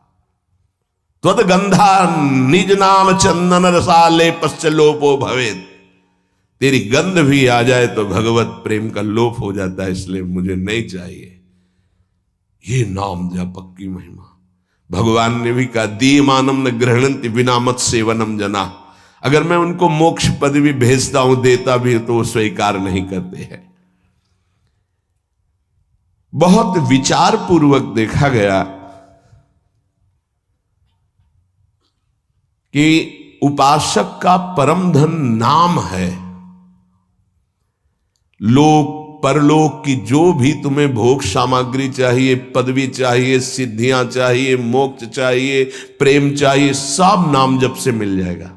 त्वद्गंधा निज नाम चंदन रसाले पश्च लोपो भवेत। तेरी गंध भी आ जाए तो भगवत प्रेम का लोप हो जाता है, इसलिए मुझे नहीं चाहिए। ये नाम जापक की महिमा। भगवान ने भी कहा, दीयमानम न गृह्णन्ति विना मत सेवनम जना। अगर मैं उनको मोक्ष पदवी भेजता हूं, देता भी तो वो स्वीकार नहीं करते हैं। बहुत विचार पूर्वक देखा गया कि उपासक का परम धन नाम है। लोक परलोक की जो भी तुम्हें भोग सामग्री चाहिए, पदवी चाहिए, सिद्धियां चाहिए, मोक्ष चाहिए, प्रेम चाहिए, सब नाम जप से मिल जाएगा।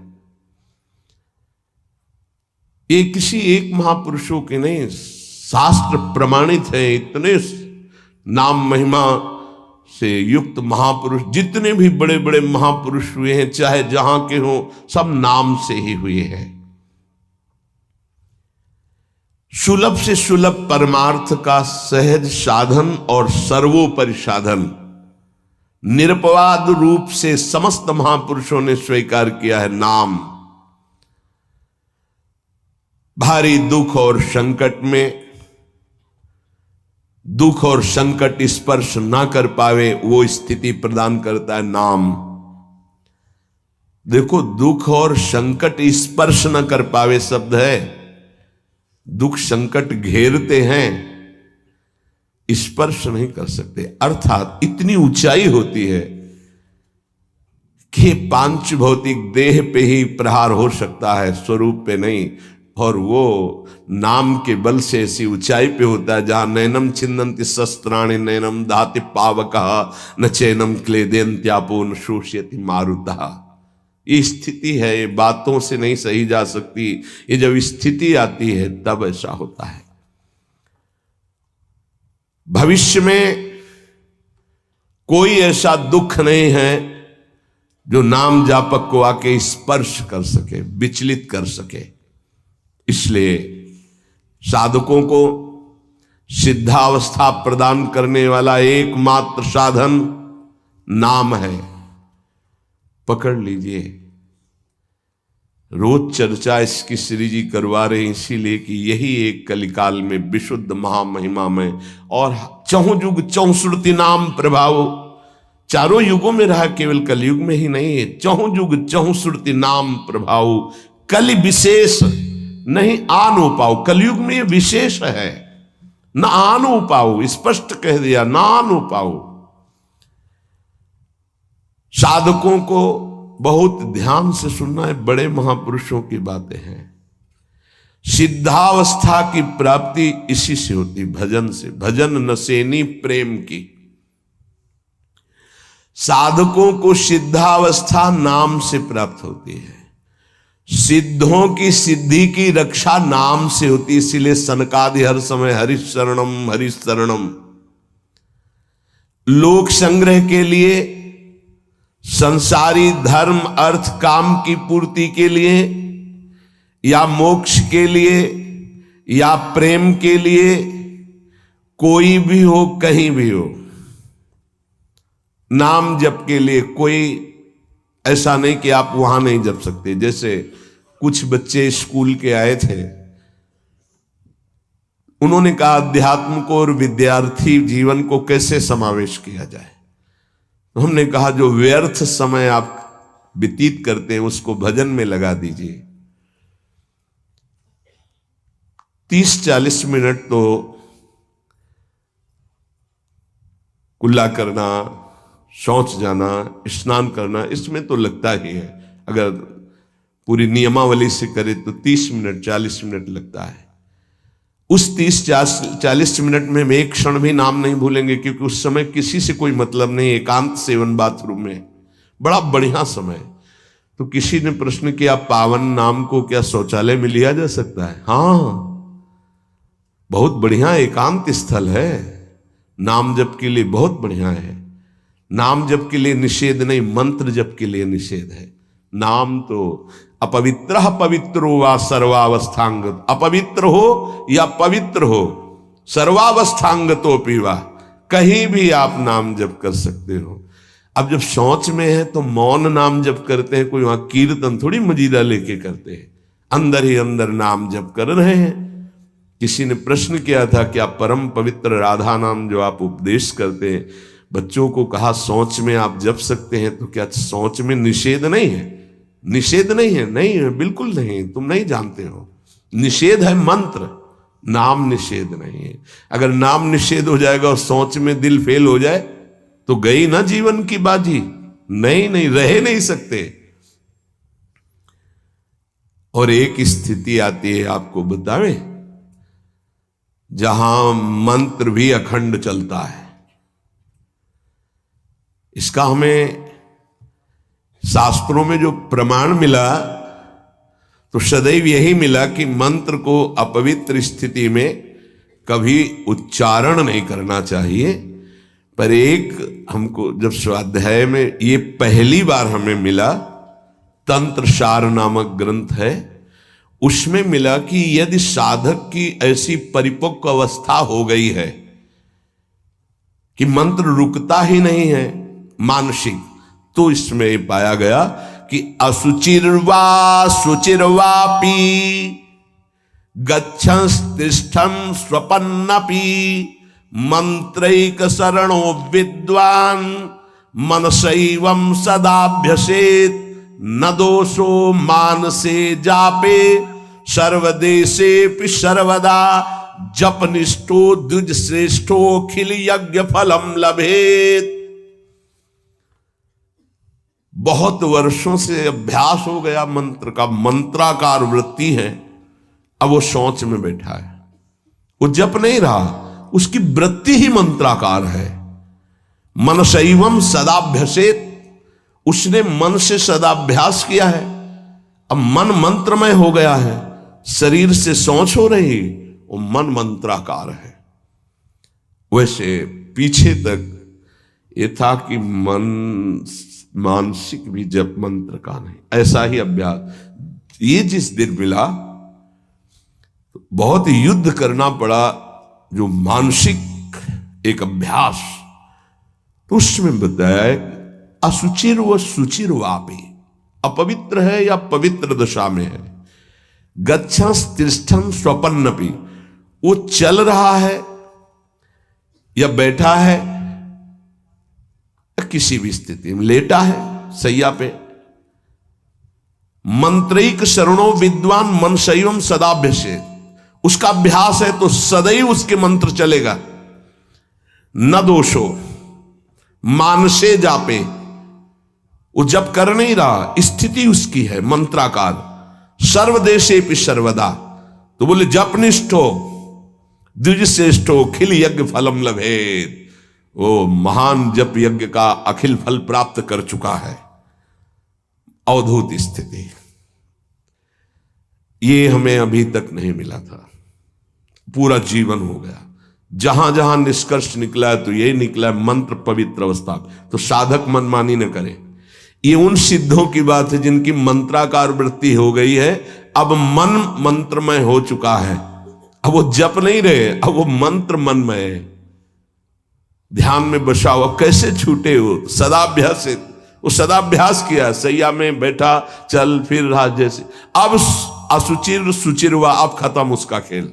ये किसी एक महापुरुषों के नहीं, शास्त्र प्रमाणित है। इतने नाम महिमा से युक्त महापुरुष, जितने भी बड़े बड़े महापुरुष हुए हैं, चाहे जहां के हों, सब नाम से ही हुए हैं। सुलभ से सुलभ परमार्थ का सहज साधन और सर्वोपरि साधन निरपवाद रूप से समस्त महापुरुषों ने स्वीकार किया है नाम। भारी दुख और संकट में, दुख और संकट स्पर्श ना कर पावे वो स्थिति प्रदान करता है नाम। देखो, दुख और संकट स्पर्श ना कर पावे शब्द है। दुख संकट घेरते हैं, स्पर्श नहीं कर सकते। अर्थात इतनी ऊंचाई होती है कि पांच भौतिक देह पे ही प्रहार हो सकता है, स्वरूप पे नहीं। और वो नाम के बल से ऐसी ऊंचाई पे होता है जहां नैनम छिन्नन्ति शस्त्राणि नैनम दाति पावकः न चैनम क्लेदेन्त्यापो न शोष्यति मारुतः। ये स्थिति है, ये बातों से नहीं सही जा सकती। ये जब स्थिति आती है तब ऐसा होता है। भविष्य में कोई ऐसा दुख नहीं है जो नाम जापक को आके स्पर्श कर सके, विचलित कर सके। इसलिए साधकों को सिद्धावस्था प्रदान करने वाला एकमात्र साधन नाम है। पकड़ लीजिए। रोज चर्चा इसकी श्री जी करवा रहे हैं, इसीलिए कि यही एक कलिकाल में विशुद्ध महामहिमा में और चहुं युग चहुश्रुति नाम प्रभाव, चारों युगों में रहा, केवल कलयुग में ही नहीं है। चहुं युग चहुश्रुति नाम प्रभाव, कलि विशेष नहीं आनो पाओ। कलयुग में ये विशेष है, न आनो पाओ, स्पष्ट कह दिया, ना आनो पाओ। साधकों को बहुत ध्यान से सुनना है, बड़े महापुरुषों की बातें हैं। सिद्धावस्था की प्राप्ति इसी से होती, भजन से। भजन नसेनी प्रेम की। साधकों को सिद्धावस्था नाम से प्राप्त होती है। सिद्धों की सिद्धि की रक्षा नाम से होती, इसीलिए सनकादि हर समय हरिश शरणम हरिश शरणम। लोक संग्रह के लिए, संसारी धर्म अर्थ काम की पूर्ति के लिए, या मोक्ष के लिए, या प्रेम के लिए, कोई भी हो, कहीं भी हो, नाम जप के लिए कोई ऐसा नहीं कि आप वहां नहीं जप सकते। जैसे कुछ बच्चे स्कूल के आए थे, उन्होंने कहा अध्यात्म को और विद्यार्थी जीवन को कैसे समावेश किया जाए। तो हमने कहा जो व्यर्थ समय आप व्यतीत करते हैं उसको भजन में लगा दीजिए। 30-40 मिनट तो कुल्ला करना, शौच जाना, स्नान करना, इसमें तो लगता ही है। अगर पूरी नियमावली से करे तो 30 मिनट 40 मिनट लगता है। उस 30-40 मिनट में हम एक क्षण भी नाम नहीं भूलेंगे, क्योंकि उस समय किसी से कोई मतलब नहीं, एकांत सेवन बाथरूम में, बड़ा बढ़िया समय। तो किसी ने प्रश्न किया, पावन नाम को क्या शौचालय में लिया जा सकता है? हाँ, बहुत बढ़िया एकांत स्थल है, नाम जप के लिए बहुत बढ़िया है। नाम जप के लिए निषेध नहीं, मंत्र जप के लिए निषेध है। नाम तो अपवित्र पवित्रो वा सर्वावस्थांग, अपवित्र हो या पवित्र हो, सर्वावस्थांग तो पीवा, कहीं भी आप नाम जप कर सकते हो। अब जब शौच में है तो मौन नाम जप करते हैं, कोई वहां कीर्तन थोड़ी मजीरा लेके करते हैं, अंदर ही अंदर नाम जप कर रहे हैं। किसी ने प्रश्न किया था, क्या परम पवित्र राधा नाम जो आप उपदेश करते हैं बच्चों को, कहा शौच में आप जप सकते हैं, तो क्या शौच में निषेध नहीं है? निषेध नहीं है, नहीं है, बिल्कुल नहीं, तुम नहीं जानते हो। निषेध है मंत्र, नाम निषेध नहीं है। अगर नाम निषेध हो जाएगा और शौच में दिल फेल हो जाए तो गई ना जीवन की बाजी, नहीं नहीं, रह नहीं सकते। और एक स्थिति आती है, आपको बतावे, जहां मंत्र भी अखंड चलता है। इसका हमें शास्त्रों में जो प्रमाण मिला तो सदैव यही मिला कि मंत्र को अपवित्र स्थिति में कभी उच्चारण नहीं करना चाहिए। पर एक हमको जब स्वाध्याय में ये पहली बार हमें मिला, तंत्र सार नामक ग्रंथ है, उसमें मिला कि यदि साधक की ऐसी परिपक्व अवस्था हो गई है कि मंत्र रुकता ही नहीं है मानसिक, तो इसमें पाया गया कि असुचिर्वा सुचिर्वापि गच्छंस्तिष्ठं स्वपन्नपि मंत्रैक शरणो विद्वान मनसैवं सदाभ्यसेत न दोषो मानसे जापे सर्वदेशेपि सर्वदा जपनिष्ठो द्विज श्रेष्ठो खिल यज्ञ फलम लभेत। बहुत वर्षों से अभ्यास हो गया मंत्र का, मंत्राकार वृत्ति है, अब वो शौच में बैठा है, वो जप नहीं रहा, उसकी वृत्ति ही मंत्राकार है। मनसैवं सदाभ्यसेत, उसने मन से सदाभ्यास किया है, अब मन मंत्रमय हो गया है, शरीर से शौच हो रही, वो मन मंत्राकार है। वैसे पीछे तक ये था कि मन मानसिक भी जप मंत्र का नहीं, ऐसा ही अभ्यास। ये जिस दिन मिला तो बहुत युद्ध करना पड़ा, जो मानसिक एक अभ्यास, तो उसमें बताया असुचिर व सुचिर वापी, अपवित्र है या पवित्र दशा में है, गच्छंस्तिष्ठं स्वपन्नपि, वो चल रहा है या बैठा है, किसी भी स्थिति में लेटा है सैया पे, मंत्रैक शरणो विद्वान मनसैवं सदाभ्यसेत, उसका अभ्यास है तो सदैव उसके मंत्र चलेगा। न दोषो मानसे जापे, वो जब कर नहीं रहा, स्थिति उसकी है मंत्राकार, सर्वदेशे भी सर्वदा, तो बोले जपनिष्ठो द्विज श्रेष्ठो खिल यज्ञ फलम लभेत, वो महान जप यज्ञ का अखिल फल प्राप्त कर चुका है। अवधूत स्थिति, ये हमें अभी तक नहीं मिला था, पूरा जीवन हो गया। जहां जहां निष्कर्ष निकला है तो यही निकला है, मंत्र पवित्र अवस्था। तो साधक मनमानी न करे। ये उन सिद्धों की बात है जिनकी मंत्राकार वृत्ति हो गई है, अब मन मंत्रमय हो चुका है, अब वो जप नहीं रहे, अब वो मंत्र मनमय है, ध्यान में बसा हुआ। कैसे छूटे वो? सदाभ्यास, वो सदाभ्यास किया, सैया में बैठा, चल फिर रहा जैसे। अब असुचिर सुचिर हुआ, अब खत्म उसका खेल।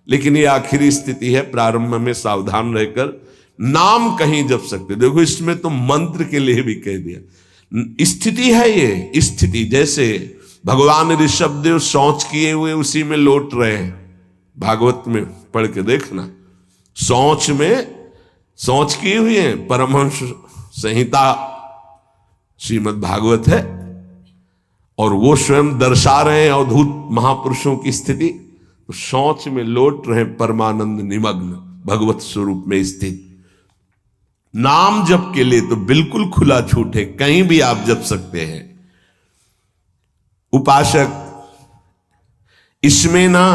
लेकिन ये आखिरी स्थिति है, प्रारंभ में सावधान रहकर नाम कहीं जप सकते। देखो इसमें तो मंत्र के लिए भी कह दिया, स्थिति है ये स्थिति। जैसे भगवान ऋषभदेव शौच किए हुए उसी में लौट रहे हैं, भागवत में पढ़ के देखना, शौच में शौच किए हुए हैं। परमहंस संहिता श्रीमद् भागवत है, और वो स्वयं दर्शा रहे हैं अवधूत महापुरुषों की स्थिति। तो सोच में लौट रहे परमानंद निमग्न भगवत स्वरूप में स्थित। नाम जप के लिए तो बिल्कुल खुला छूट है, कहीं भी आप जप सकते हैं। उपासक इसमें ना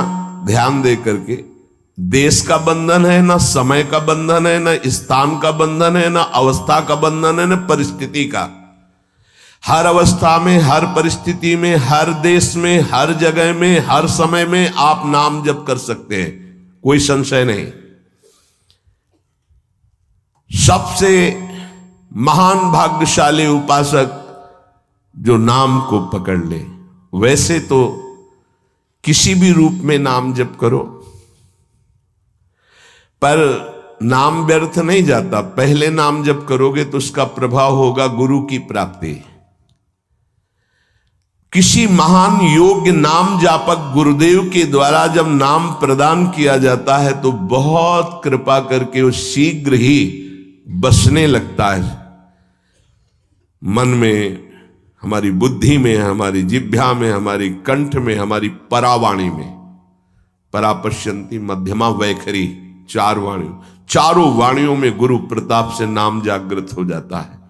ध्यान दे करके, देश का बंधन है, ना समय का बंधन है, ना स्थान का बंधन है, ना अवस्था का बंधन है, ना परिस्थिति का। हर अवस्था में, हर परिस्थिति में, हर देश में, हर जगह में, हर समय में आप नाम जप कर सकते हैं, कोई संशय नहीं। सबसे महान भाग्यशाली उपासक जो नाम को पकड़ ले। वैसे तो किसी भी रूप में नाम जप करो, पर नाम व्यर्थ नहीं जाता। पहले नाम जप करोगे तो उसका प्रभाव होगा गुरु की प्राप्ति। किसी महान योग्य नाम जापक गुरुदेव के द्वारा जब नाम प्रदान किया जाता है तो बहुत कृपा करके वो शीघ्र ही बसने लगता है मन में, हमारी बुद्धि में, हमारी जिह्वा में, हमारी कंठ में, हमारी परावाणी में। परापश्यंती मध्यमा वैखरी, चारों वाणियों में गुरु प्रताप से नाम जागृत हो जाता है।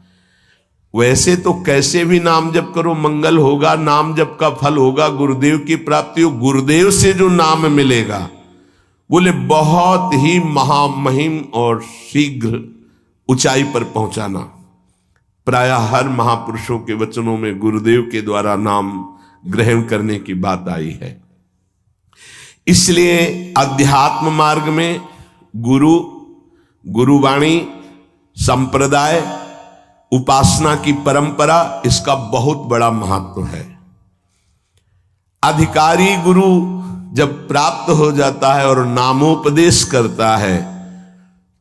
वैसे तो कैसे भी नाम जप करो मंगल होगा, नाम जप का फल होगा, गुरुदेव की प्राप्ति हो। गुरुदेव से जो नाम मिलेगा बोले बहुत ही महामहिम और शीघ्र ऊंचाई पर पहुंचाना। प्रायः हर महापुरुषों के वचनों में गुरुदेव के द्वारा नाम ग्रहण करने की बात आई है। इसलिए अध्यात्म मार्ग में गुरु, गुरुवाणी, संप्रदाय, उपासना की परंपरा, इसका बहुत बड़ा महत्व है। अधिकारी गुरु जब प्राप्त हो जाता है और नामोपदेश करता है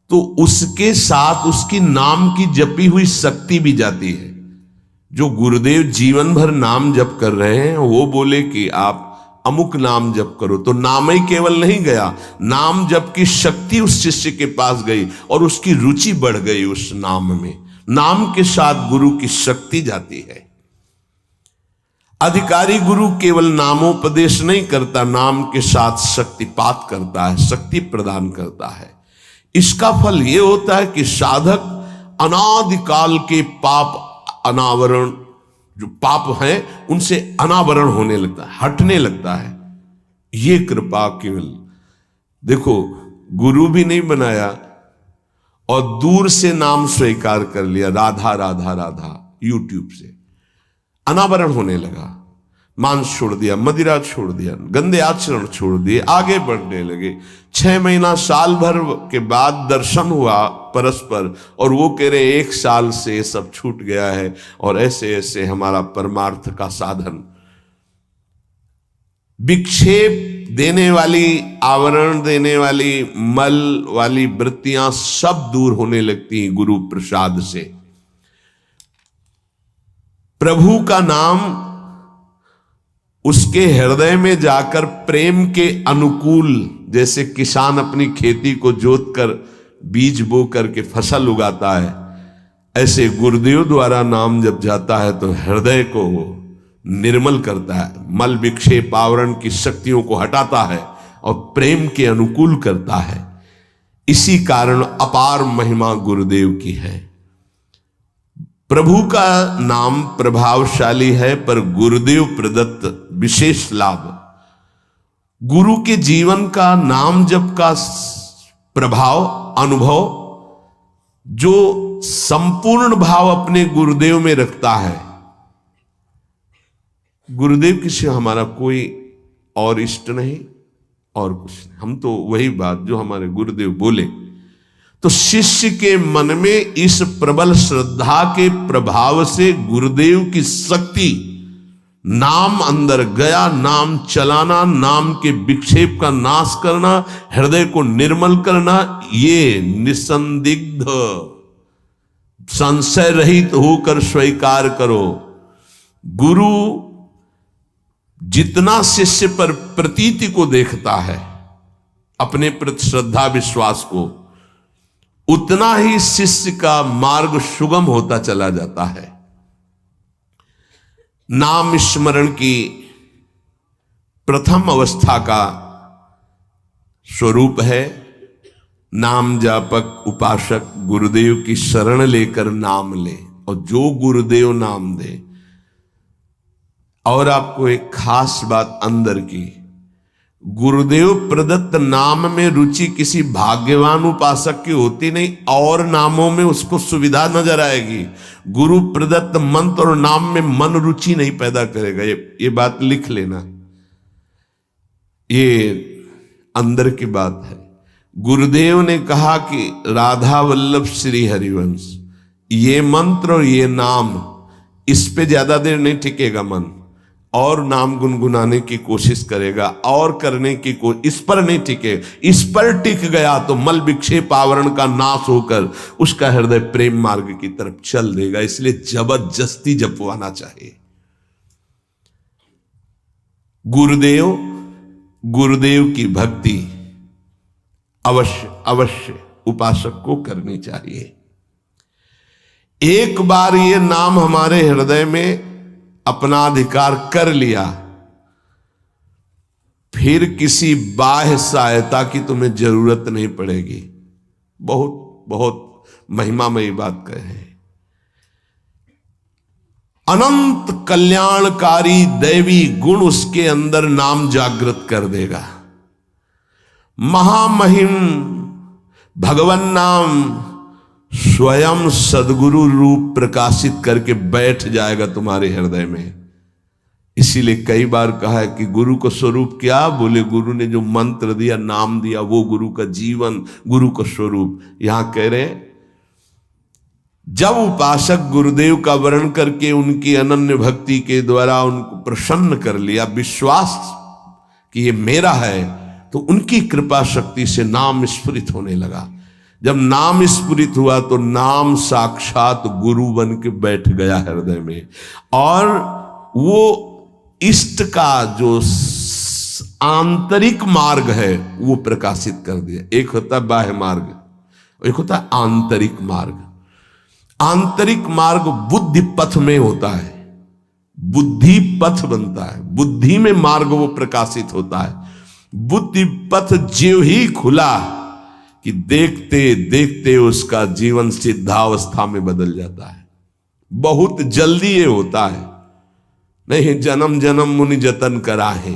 तो उसके साथ उसकी नाम की जपी हुई शक्ति भी जाती है। जो गुरुदेव जीवन भर नाम जप कर रहे हैं वो बोले कि आप अमुक नाम जप करो, तो नाम ही केवल नहीं गया, नाम जप की शक्ति उस शिष्य के पास गई और उसकी रुचि बढ़ गई उस नाम में। नाम के साथ गुरु की शक्ति जाती है। अधिकारी गुरु केवल नामोपदेश नहीं करता, नाम के साथ शक्तिपात करता है, शक्ति प्रदान करता है। इसका फल यह होता है कि साधक अनादिकाल के पाप अनावरण, जो पाप हैं उनसे अनावरण होने लगता है, हटने लगता है। ये कृपा केवल देखो, गुरु भी नहीं बनाया और दूर से नाम स्वीकार कर लिया, राधा राधा राधा, यूट्यूब से अनावरण होने लगा। मांस छोड़ दिया, मदिरा छोड़ दिया, गंदे आचरण छोड़ दिए, आगे बढ़ने लगे। 6 महीना साल भर के बाद दर्शन हुआ परस्पर और वो कह रहे 1 साल से सब छूट गया है और ऐसे ऐसे हमारा परमार्थ का साधन। विक्षेप देने वाली, आवरण देने वाली, मल वाली वृत्तियां सब दूर होने लगती हैं गुरु प्रसाद से। प्रभु का नाम उसके हृदय में जाकर प्रेम के अनुकूल, जैसे किसान अपनी खेती को जोत कर बीज बो करके फसल उगाता है, ऐसे गुरुदेव द्वारा नाम जब जाता है तो हृदय को निर्मल करता है, मल विक्षेप आवरण की शक्तियों को हटाता है और प्रेम के अनुकूल करता है। इसी कारण अपार महिमा गुरुदेव की है। प्रभु का नाम प्रभावशाली है, पर गुरुदेव प्रदत्त विशेष लाभ। गुरु के जीवन का नाम जप का प्रभाव, अनुभव, जो संपूर्ण भाव अपने गुरुदेव में रखता है। गुरुदेव की सिवा हमारा कोई और इष्ट नहीं और कुछ नहीं, हम तो वही बात जो हमारे गुरुदेव बोले। तो शिष्य के मन में इस प्रबल श्रद्धा के प्रभाव से गुरुदेव की शक्ति, नाम अंदर गया, नाम चलाना, नाम के विक्षेप का नाश करना, हृदय को निर्मल करना, ये निसंदिग्ध संशय रहित होकर स्वीकार करो। गुरु जितना शिष्य पर प्रतीति को देखता है, अपने प्रति श्रद्धा विश्वास को, उतना ही शिष्य का मार्ग सुगम होता चला जाता है। नाम स्मरण की प्रथम अवस्था का स्वरूप है। नाम जापक उपासक गुरुदेव की शरण लेकर नाम ले, और जो गुरुदेव नाम दे। और आपको एक खास बात अंदर की, गुरुदेव प्रदत्त नाम में रुचि किसी भाग्यवान उपासक की होती नहीं, और नामों में उसको सुविधा नजर आएगी। गुरु प्रदत्त मंत्र और नाम में मन रुचि नहीं पैदा करेगा। ये बात लिख लेना, ये अंदर की बात है। गुरुदेव ने कहा कि राधा वल्लभ श्री हरिवंश, ये मंत्र और ये नाम, इस पे ज्यादा देर नहीं टिकेगा मन, और नाम गुनगुनाने की कोशिश करेगा, और करने की इस पर नहीं टिके। इस पर टिक गया तो मल विक्षेप आवरण का नाश होकर उसका हृदय प्रेम मार्ग की तरफ चल देगा। इसलिए जबरदस्ती जपवाना चाहिए। गुरुदेव की भक्ति अवश्य उपासक को करनी चाहिए। एक बार ये नाम हमारे हृदय में अपना अधिकार कर लिया, फिर किसी बाह्य सहायता की तुम्हें जरूरत नहीं पड़ेगी। बहुत बहुत महिमामयी बात कहे। अनंत कल्याणकारी दैवी गुण उसके अंदर नाम जागृत कर देगा। महामहिम भगवान नाम स्वयं सदगुरु रूप प्रकाशित करके बैठ जाएगा तुम्हारे हृदय में। इसीलिए कई बार कहा है कि गुरु को स्वरूप क्या? बोले गुरु ने जो मंत्र दिया, नाम दिया, वो गुरु का जीवन, गुरु का स्वरूप। यहां कह रहे जब उपासक गुरुदेव का वर्ण करके उनकी अनन्य भक्ति के द्वारा उनको प्रसन्न कर लिया, विश्वास कि ये मेरा है, तो उनकी कृपा शक्ति से नाम स्फुरित होने लगा। जब नाम स्फुरित हुआ तो नाम साक्षात गुरु बन के बैठ गया हृदय में, और वो इष्ट का जो आंतरिक मार्ग है वो प्रकाशित कर दिया। एक होता है बाह्य मार्ग, एक होता है आंतरिक मार्ग। आंतरिक मार्ग बुद्धि पथ में होता है, बुद्धि पथ बनता है, बुद्धि में मार्ग वो प्रकाशित होता है। बुद्धि पथ ज्यों ही खुला कि देखते देखते उसका जीवन सिद्धावस्था में बदल जाता है। बहुत जल्दी ये होता है, नहीं जन्म जन्म मुनि जतन करा है,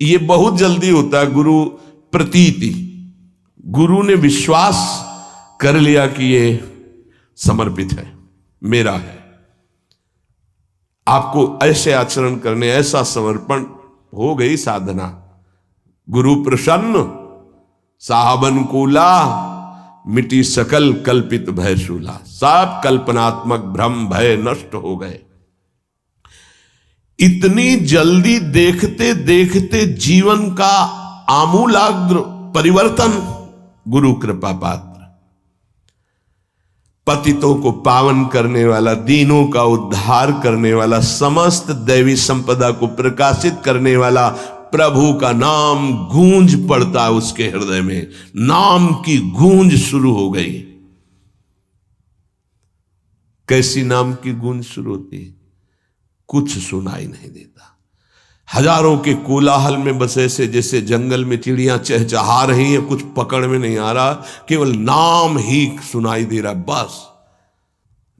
ये बहुत जल्दी होता है। गुरु प्रतीति, गुरु ने विश्वास कर लिया कि ये समर्पित है, मेरा है। आपको ऐसे आचरण करने, ऐसा समर्पण, हो गई साधना। गुरु प्रसन्न साहबन कूला, मिटी सकल कल्पित भय शूला। सब कल्पनात्मक भ्रम भय नष्ट हो गए। इतनी जल्दी देखते देखते जीवन का आमूलाग्र परिवर्तन गुरु कृपा पात्र, पतितों को पावन करने वाला, दीनों का उद्धार करने वाला, समस्त दैवी संपदा को प्रकाशित करने वाला प्रभु का नाम गूंज पड़ता है उसके हृदय में। नाम की गूंज शुरू हो गई। कैसी नाम की गूंज शुरू होती है? कुछ सुनाई नहीं देता। हजारों के कोलाहल में बस ऐसे जैसे जंगल में चिड़ियां चहचहा रही हैं, कुछ पकड़ में नहीं आ रहा, केवल नाम ही सुनाई दे रहा। बस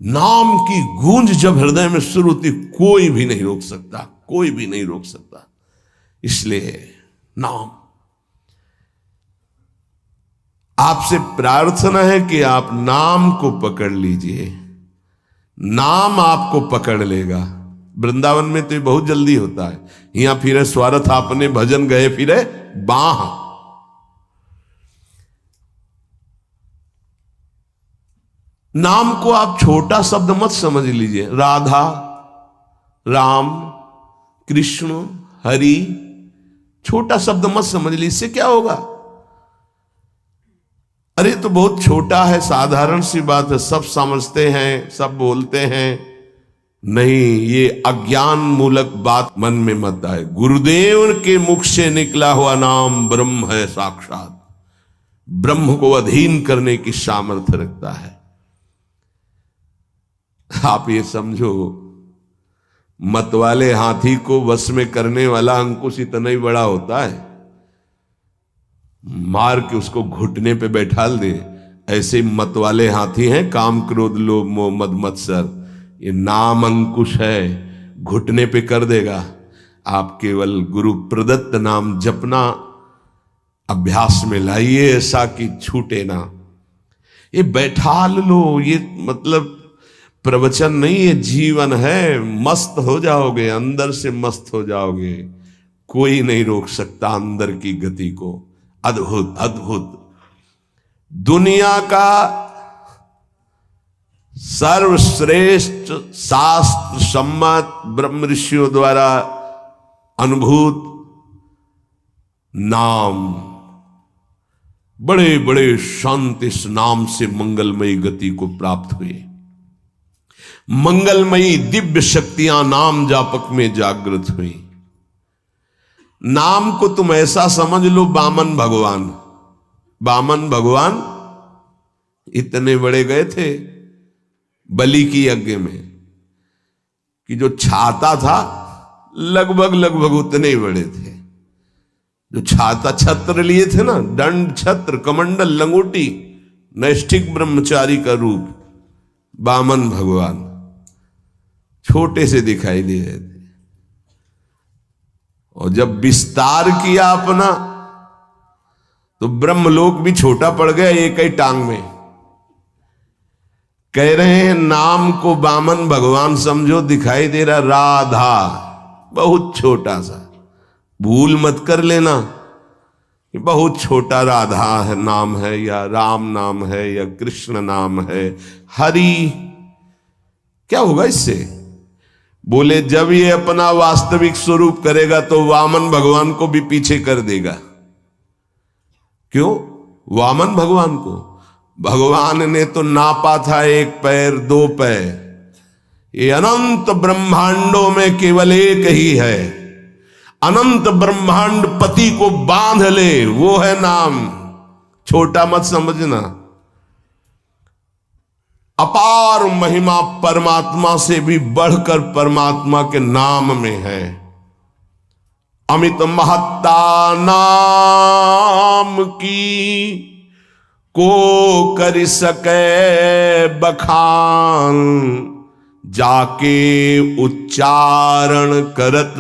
नाम की गूंज जब हृदय में शुरू होती, कोई भी नहीं रोक सकता, कोई भी नहीं रोक सकता। इसलिए नाम, आपसे प्रार्थना है कि आप नाम को पकड़ लीजिए, नाम आपको पकड़ लेगा। वृंदावन में तो ये बहुत जल्दी होता है। यहां फिरे स्वार्थ आपने भजन गए फिरे बाह। नाम को आप छोटा शब्द मत समझ लीजिए। राधा, राम, कृष्ण, हरि, छोटा शब्द मत समझ लीजिए। इससे क्या होगा? अरे तो बहुत छोटा है, साधारण सी बात है, सब समझते हैं, सब बोलते हैं। नहीं, ये अज्ञान मूलक बात मन में मत आए। गुरुदेव के मुख से निकला हुआ नाम ब्रह्म है साक्षात। ब्रह्म को अधीन करने की सामर्थ्य रखता है। आप ये समझो, मतवाले हाथी को वश में करने वाला अंकुश इतना ही बड़ा होता है। मार के उसको घुटने पे बैठाल दे। ऐसे मत वाले हाथी हैं, काम क्रोध लोभ मोह मद मत्सर। ये नाम अंकुश है, घुटने पे कर देगा। आप केवल गुरु प्रदत्त नाम जपना अभ्यास में लाइए, ऐसा कि छूटे ना। ये बैठाल लो, ये मतलब प्रवचन नहीं, ये जीवन है। मस्त हो जाओगे, अंदर से मस्त हो जाओगे। कोई नहीं रोक सकता अंदर की गति को। अद्भुत अद्भुत। दुनिया का सर्वश्रेष्ठ शास्त्र सम्मत ब्रह्म ऋषियों द्वारा अनुभूत नाम, बड़े बड़े संत इस नाम से मंगलमयी गति को प्राप्त हुए। मंगलमयी दिव्य शक्तियां नाम जापक में जागृत हुई। नाम को तुम ऐसा समझ लो, वामन भगवान। वामन भगवान इतने बड़े गए थे बलि की यज्ञ में कि जो छाता था लगभग लगभग उतने ही बड़े थे। जो छाता छत्र लिए थे ना, दंड छत्र कमंडल लंगोटी, नैष्ठिक ब्रह्मचारी का रूप, वामन भगवान छोटे से दिखाई दे रहे थे। और जब विस्तार किया अपना तो ब्रह्मलोक भी छोटा पड़ गया एक ही टांग में। कह रहे हैं नाम को वामन भगवान समझो, दिखाई दे रहा राधा, बहुत छोटा सा। भूल मत कर लेना, बहुत छोटा राधा है नाम है, या राम नाम है, या कृष्ण नाम है, हरि। क्या होगा इससे? बोले जब ये अपना वास्तविक स्वरूप करेगा तो वामन भगवान को भी पीछे कर देगा। क्यों? वामन भगवान को भगवान ने तो नापा था 1 पैर 2 पैर। ये अनंत ब्रह्मांडों में केवल एक ही है। अनंत ब्रह्मांड पति को बांध ले, वो है नाम। छोटा मत समझना। अपार महिमा परमात्मा से भी बढ़कर परमात्मा के नाम में है। अमित महत्ता नाम की को कर सके बखान, जाके उच्चारण करत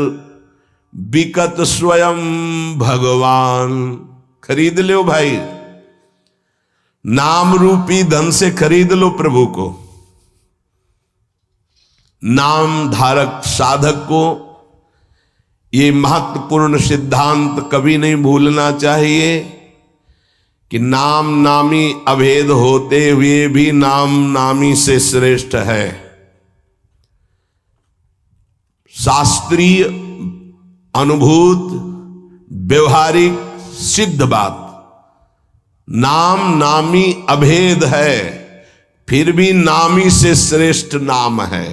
बिकत स्वयं भगवान। खरीद लो भाई, नाम रूपी धन से खरीद लो प्रभु को। नाम धारक साधक को ये महत्वपूर्ण सिद्धांत कभी नहीं भूलना चाहिए कि नाम नामी अभेद होते हुए भी नाम नामी से श्रेष्ठ है। शास्त्रीय अनुभूत व्यवहारिक सिद्ध बात, नाम नामी अभेद है, फिर भी नामी से श्रेष्ठ नाम है।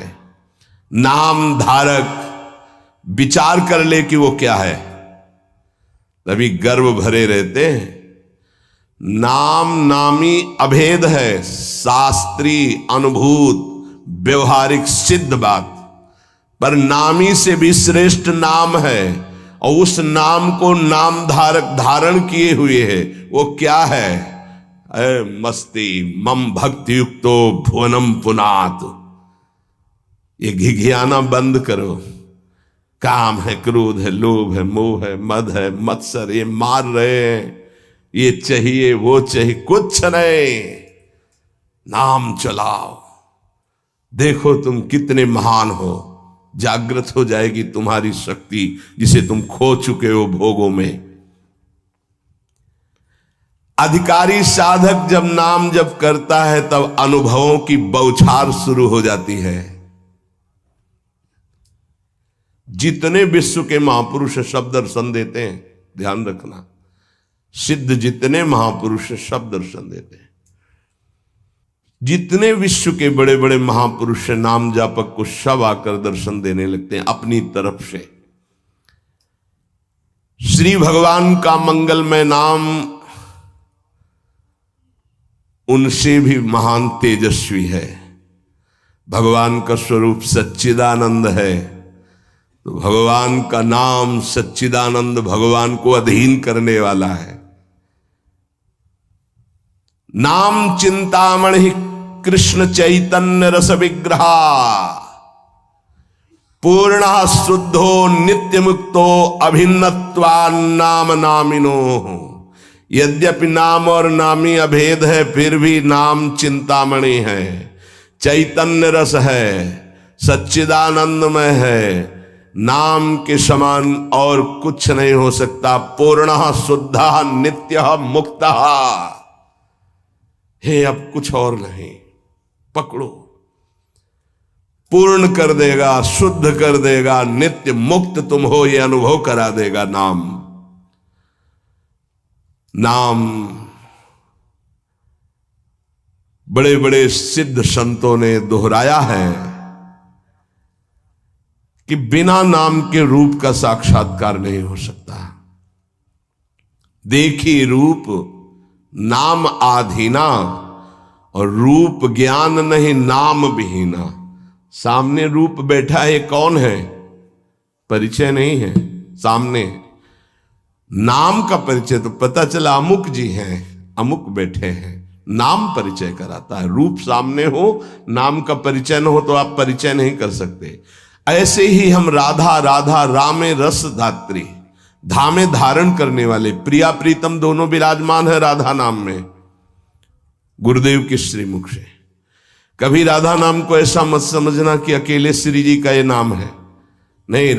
नाम धारक विचार कर ले कि वो क्या है, तभी गर्व भरे रहते हैं। नाम नामी अभेद है, शास्त्रीय अनुभूत व्यवहारिक सिद्ध बात, पर नामी से भी श्रेष्ठ नाम है। और उस नाम को नाम धारक धारण किए हुए है, वो क्या है? मस्ती मम भक्ति युक्तो भुवनम पुनात। ये घिघियाना बंद करो। काम है, क्रोध है, लोभ है, मोह है, मद है, मत्सर, ये मार रहे हैं, ये चाहिए वो चाहिए, कुछ नहीं। नाम चलाओ, देखो तुम कितने महान हो। जागृत हो जाएगी तुम्हारी शक्ति जिसे तुम खो चुके हो भोगों में। अधिकारी साधक जब नाम जप करता है तब अनुभवों की बौछार शुरू हो जाती है। जितने विश्व के महापुरुष सब दर्शन देते हैं, ध्यान रखना, सिद्ध जितने महापुरुष सब दर्शन देते हैं। जितने विश्व के बड़े बड़े महापुरुष नाम जापक को सब आकर दर्शन देने लगते हैं अपनी तरफ से। श्री भगवान का मंगलमय नाम उनसे भी महान तेजस्वी है। भगवान का स्वरूप सच्चिदानंद है, तो भगवान का नाम सच्चिदानंद भगवान को अधीन करने वाला है। नाम चिंतामणि कृष्ण चैतन्य रस विग्रहा पूर्ण शुद्धो नित्य मुक्तो अभिन्नत्वान्नाम नामिनो। यद्यपि नाम और नामी अभेद है, फिर भी नाम चिंतामणि है, चैतन्य रस है, सच्चिदानंदमय है। नाम के समान और कुछ नहीं हो सकता। पूर्ण शुद्ध नित्य मुक्त। हे अब कुछ और नहीं, पकड़ो। पूर्ण कर देगा, शुद्ध कर देगा, नित्य मुक्त तुम हो ये अनुभव करा देगा नाम। नाम बड़े बड़े सिद्ध संतों ने दोहराया है कि बिना नाम के रूप का साक्षात्कार नहीं हो सकता। देखी रूप नाम आधीना, और रूप ज्ञान नहीं नाम विहीना। सामने रूप बैठा है, कौन है? परिचय नहीं है सामने। नाम का परिचय तो पता चला अमुक जी हैं, अमुक बैठे हैं। नाम परिचय कराता है। रूप सामने हो, नाम का परिचय न हो तो आप परिचय नहीं कर सकते। ऐसे ही हम राधा राधा रामे रस धात्री, धामे धारण करने वाले, प्रिया प्रीतम दोनों विराजमान है राधा नाम में, गुरुदेव के श्रीमुख से। कभी राधा नाम को ऐसा मत समझना कि अकेले श्री जी का ये नाम है, नहीं।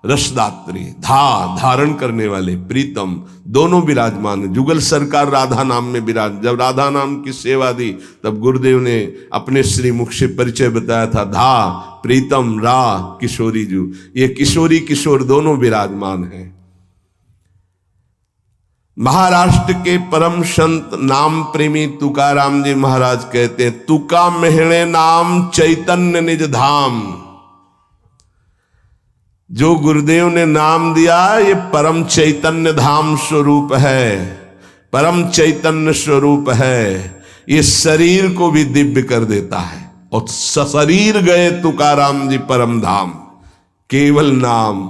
रसदात्री, धारण करने वाले, प्रीतम दोनों विराजमान है। जुगल सरकार राधा नाम में विराज। जब राधा नाम की सेवा दी तब गुरुदेव ने अपने श्रीमुख से परिचय बताया था। प्रीतम किशोरी जू, ये किशोरी किशोर दोनों विराजमान हैं। महाराष्ट्र के परम संत नाम प्रेमी तुकाराम जी महाराज कहते हैं, तुका मेहणे नाम चैतन्य निज धाम। जो गुरुदेव ने नाम दिया ये परम चैतन्य धाम स्वरूप है, परम चैतन्य स्वरूप है। ये शरीर को भी दिव्य कर देता है। और सशरीर गए तुकाराम जी परम धाम। केवल नाम,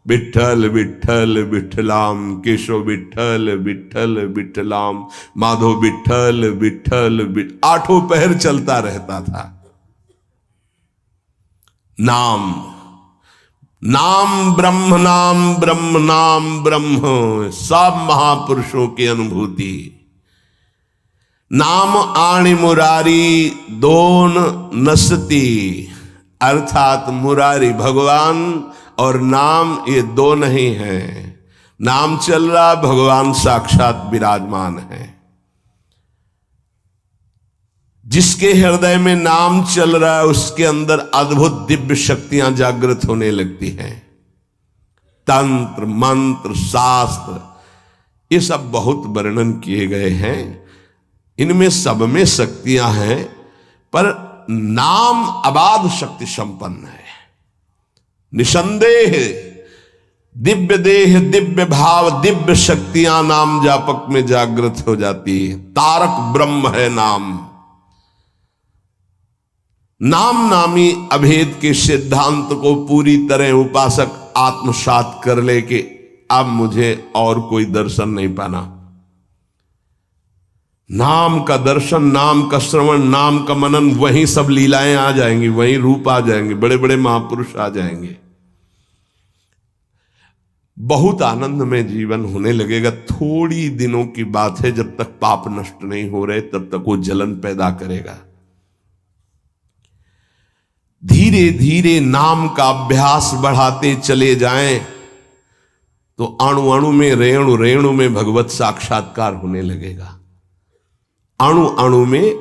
विठ्ठल विठ्ठल विठ्ठलाम, केशव विठ्ठल विठ्ठल विठ्ठलाम, माधव विठ्ठल विठ्ठल आठों पहर चलता रहता था। नाम नाम ब्रह्म, नाम ब्रह्म, नाम ब्रह्म, सब महापुरुषों की अनुभूति। नाम आणि मुरारी दोन नसती, अर्थात मुरारी भगवान और नाम ये दो नहीं है। नाम चल रहा, भगवान साक्षात विराजमान है। जिसके हृदय में नाम चल रहा है उसके अंदर अद्भुत दिव्य शक्तियां जागृत होने लगती हैं। तंत्र मंत्र शास्त्र ये सब बहुत वर्णन किए गए हैं। इनमें सब में शक्तियां हैं, पर नाम अबाध शक्ति संपन्न है। निसंदेह दिव्य देह, दिव्य भाव, दिव्य शक्तियां नाम जापक में जागृत हो जाती है। तारक ब्रह्म है नाम। नाम नामी अभेद के सिद्धांत को पूरी तरह उपासक आत्मसात कर ले कि अब मुझे और कोई दर्शन नहीं पाना। नाम का दर्शन, नाम का श्रवण, नाम का मनन, वहीं सब लीलाएं आ जाएंगी, वहीं रूप आ जाएंगे, बड़े बड़े महापुरुष आ जाएंगे। बहुत आनंद में जीवन होने लगेगा। थोड़ी दिनों की बात है, जब तक पाप नष्ट नहीं हो रहे तब तक वो जलन पैदा करेगा। धीरे धीरे नाम का अभ्यास बढ़ाते चले जाएं तो अणु अणु में, रेणु रेणु में भगवत साक्षात्कार होने लगेगा। अणु अणु में,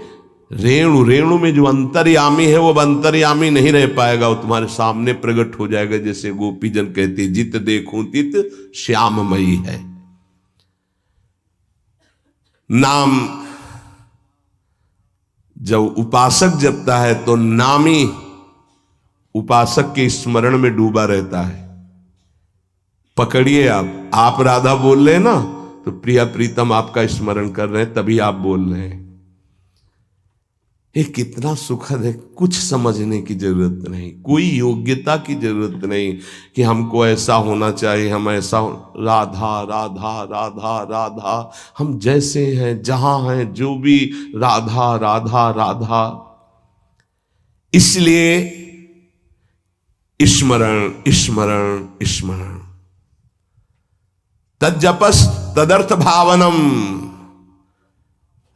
रेणु रेणु में जो अंतर्यामी है वो अंतर्यामी नहीं रह पाएगा, वो तुम्हारे सामने प्रकट हो जाएगा। जैसे गोपीजन कहते, जित देखूं तित श्याममयी है। नाम जब उपासक जपता है तो नामी उपासक के स्मरण में डूबा रहता है। पकड़िए, आप राधा बोल रहे हैं ना, तो प्रिया प्रीतम आपका स्मरण कर रहे हैं, तभी आप बोल रहे हैं। ये कितना सुखद है। कुछ समझने की जरूरत नहीं, कोई योग्यता की जरूरत नहीं कि हमको ऐसा होना चाहिए, हम ऐसा राधा राधा राधा राधा, हम जैसे हैं जहां हैं जो भी राधा राधा राधा। इसलिए स्मरण स्मरण स्मरण, तज्जपस तदर्थ भावनम,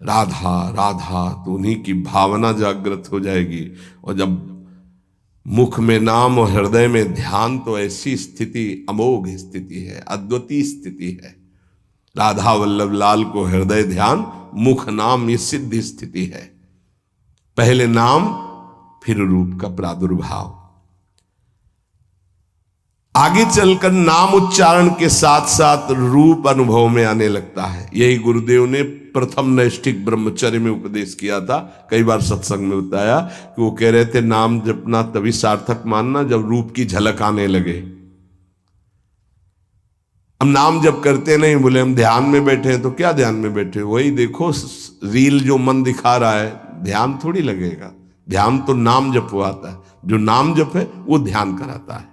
राधा राधा, तो उन्हीं की भावना जागृत हो जाएगी। और जब मुख में नाम और हृदय में ध्यान, तो ऐसी स्थिति अमोघ स्थिति है, अद्वितीय स्थिति है। राधा वल्लभ लाल को हृदय ध्यान, मुख नाम, ये सिद्ध स्थिति है। पहले नाम फिर रूप का प्रादुर्भाव। आगे चलकर नाम उच्चारण के साथ साथ रूप अनुभव में आने लगता है। यही गुरुदेव ने प्रथम नैष्ठिक ब्रह्मचर्य में उपदेश किया था। कई बार सत्संग में बताया कि वो कह रहे थे नाम जपना तभी सार्थक मानना जब रूप की झलक आने लगे। हम नाम जप करते नहीं, बोले हम ध्यान में बैठे हैं, तो क्या ध्यान में बैठे, वही देखो रील जो मन दिखा रहा है, ध्यान थोड़ी लगेगा। ध्यान तो नाम जपवाता है, जो नाम जप है वो ध्यान कराता है।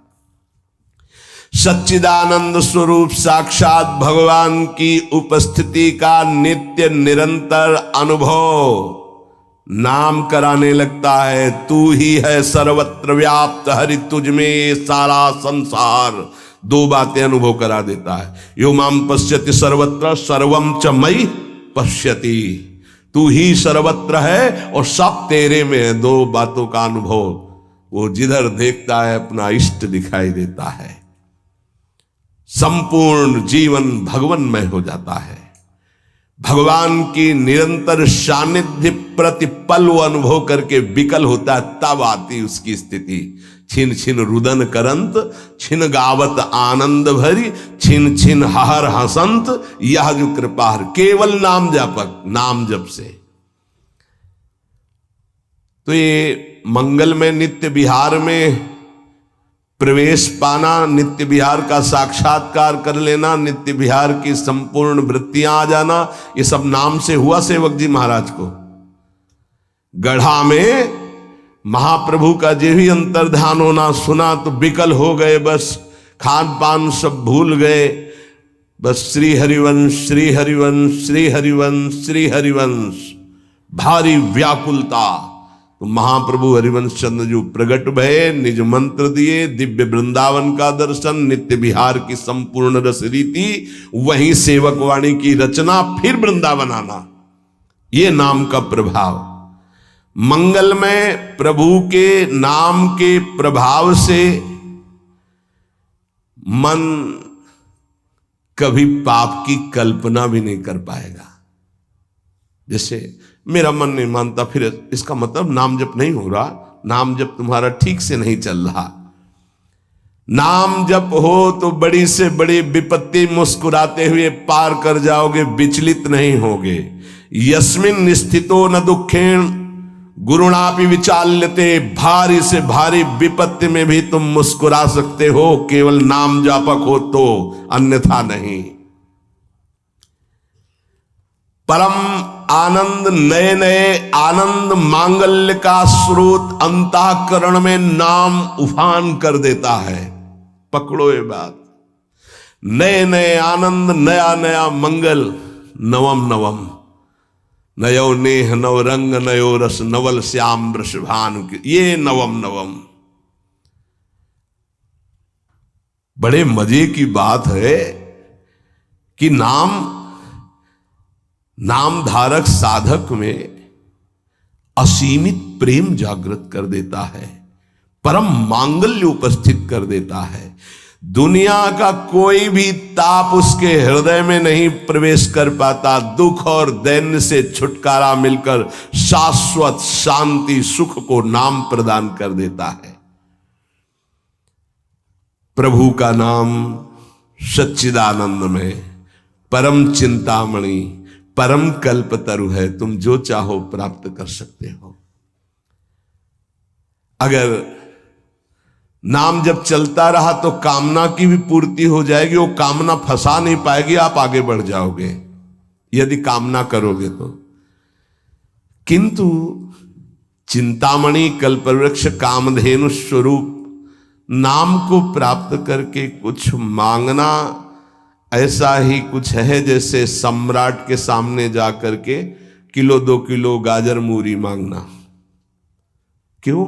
सच्चिदानंद स्वरूप साक्षात भगवान की उपस्थिति का नित्य निरंतर अनुभव नाम कराने लगता है। तू ही है सर्वत्र व्याप्त, हरि तुझ में सारा संसार। दो बातें अनुभव करा देता है। यो माम पश्यति सर्वत्र सर्वम च मयि पश्यति, तू ही सर्वत्र है और सब तेरे में है। दो बातों का अनुभव, वो जिधर देखता है अपना इष्ट दिखाई देता है। संपूर्ण जीवन भगवन्मय हो जाता है। भगवान की निरंतर सानिध्य प्रतिपल वो अनुभव करके विकल होता है, तब आती उसकी स्थिति। छिन छिन रुदन करंत, छिन गावत आनंद भरी, छिन छिन हर हसंत, यह जो कृपाहर। केवल नाम जापक, नाम जप से। तो ये मंगल में नित्य विहार में प्रवेश पाना, नित्य विहार का साक्षात्कार कर लेना, नित्य विहार की संपूर्ण वृत्तियां आ जाना, ये सब नाम से हुआ सेवक जी महाराज को। गढ़ा में महाप्रभु का जो भी अंतर्ध्यान होना सुना तो विकल हो गए, बस खान पान सब भूल गए। बस श्री हरिवंश श्री हरिवंश श्री हरिवंश श्री हरिवंश, भारी व्याकुलता। तो महाप्रभु हरिवंश चंद्र जो प्रगट भये, निज मंत्र दिए, दिव्य वृंदावन का दर्शन, नित्य विहार की संपूर्ण रस रीति, वहीं सेवक वाणी की रचना, फिर वृंदावन आना, ये नाम का प्रभाव। मंगल में प्रभु के नाम के प्रभाव से मन कभी पाप की कल्पना भी नहीं कर पाएगा। जैसे मेरा मन नहीं मानता, फिर इसका मतलब नाम जप नहीं हो रहा, नाम जप तुम्हारा ठीक से नहीं चल रहा। नाम जप हो तो बड़ी से बड़ी विपत्ति मुस्कुराते हुए पार कर जाओगे, विचलित नहीं होगे। यस्मिन स्थितो न दुखेण गुरुणापि विचाल्यते, भारी से भारी विपत्ति में भी तुम मुस्कुरा सकते हो, केवल नाम जापक हो तो, अन्यथा नहीं। परम आनंद, नए नए आनंद मांगल्य का स्रोत अंतःकरण में नाम उफान कर देता है। पकड़ो ये बात, नए नए आनंद, नया नया मंगल, नवम नवम, नयो नेह नव रंग नयो रस, नवल श्याम वृषभानु, ये नवम नवम। बड़े मजे की बात है कि नाम धारक साधक में असीमित प्रेम जागृत कर देता है, परम मांगल्य उपस्थित कर देता है। दुनिया का कोई भी ताप उसके हृदय में नहीं प्रवेश कर पाता। दुख और दैन्य से छुटकारा मिलकर शाश्वत शांति सुख को नाम प्रदान कर देता है। प्रभु का नाम सच्चिदानंद में परम चिंतामणि, परम कल्पतरु है। तुम जो चाहो प्राप्त कर सकते हो। अगर नाम जब चलता रहा तो कामना की भी पूर्ति हो जाएगी, वो कामना फंसा नहीं पाएगी, आप आगे बढ़ जाओगे यदि कामना करोगे तो। किंतु चिंतामणि, कल्पवृक्ष, कामधेनु स्वरूप नाम को प्राप्त करके कुछ मांगना ऐसा ही कुछ है जैसे सम्राट के सामने जा करके किलो 2 किलो गाजर मूरी मांगना। क्यों?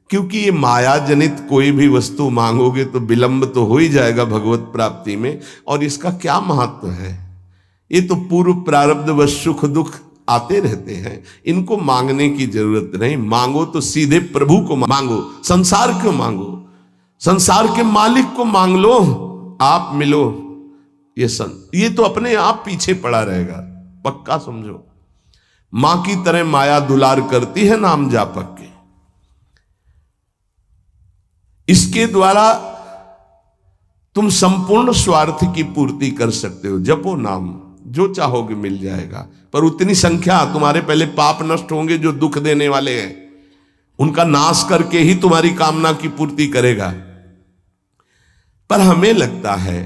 क्योंकि ये माया जनित कोई भी वस्तु मांगोगे तो विलंब तो हो ही जाएगा भगवत प्राप्ति में, और इसका क्या महत्व है? ये तो पूर्व प्रारब्ध व सुख दुख आते रहते हैं, इनको मांगने की जरूरत नहीं। मांगो तो सीधे प्रभु को मांगो, संसार क्यों मांगो? संसार के मालिक को मांग लो, आप मिलो। ये तो अपने आप पीछे पड़ा रहेगा, पक्का समझो। मां की तरह माया दुलार करती है नाम जापक के। इसके द्वारा तुम संपूर्ण स्वार्थ की पूर्ति कर सकते हो। जपो नाम, जो चाहोगे मिल जाएगा, पर उतनी संख्या तुम्हारे पहले पाप नष्ट होंगे जो दुख देने वाले हैं, उनका नाश करके ही तुम्हारी कामना की पूर्ति करेगा। पर हमें लगता है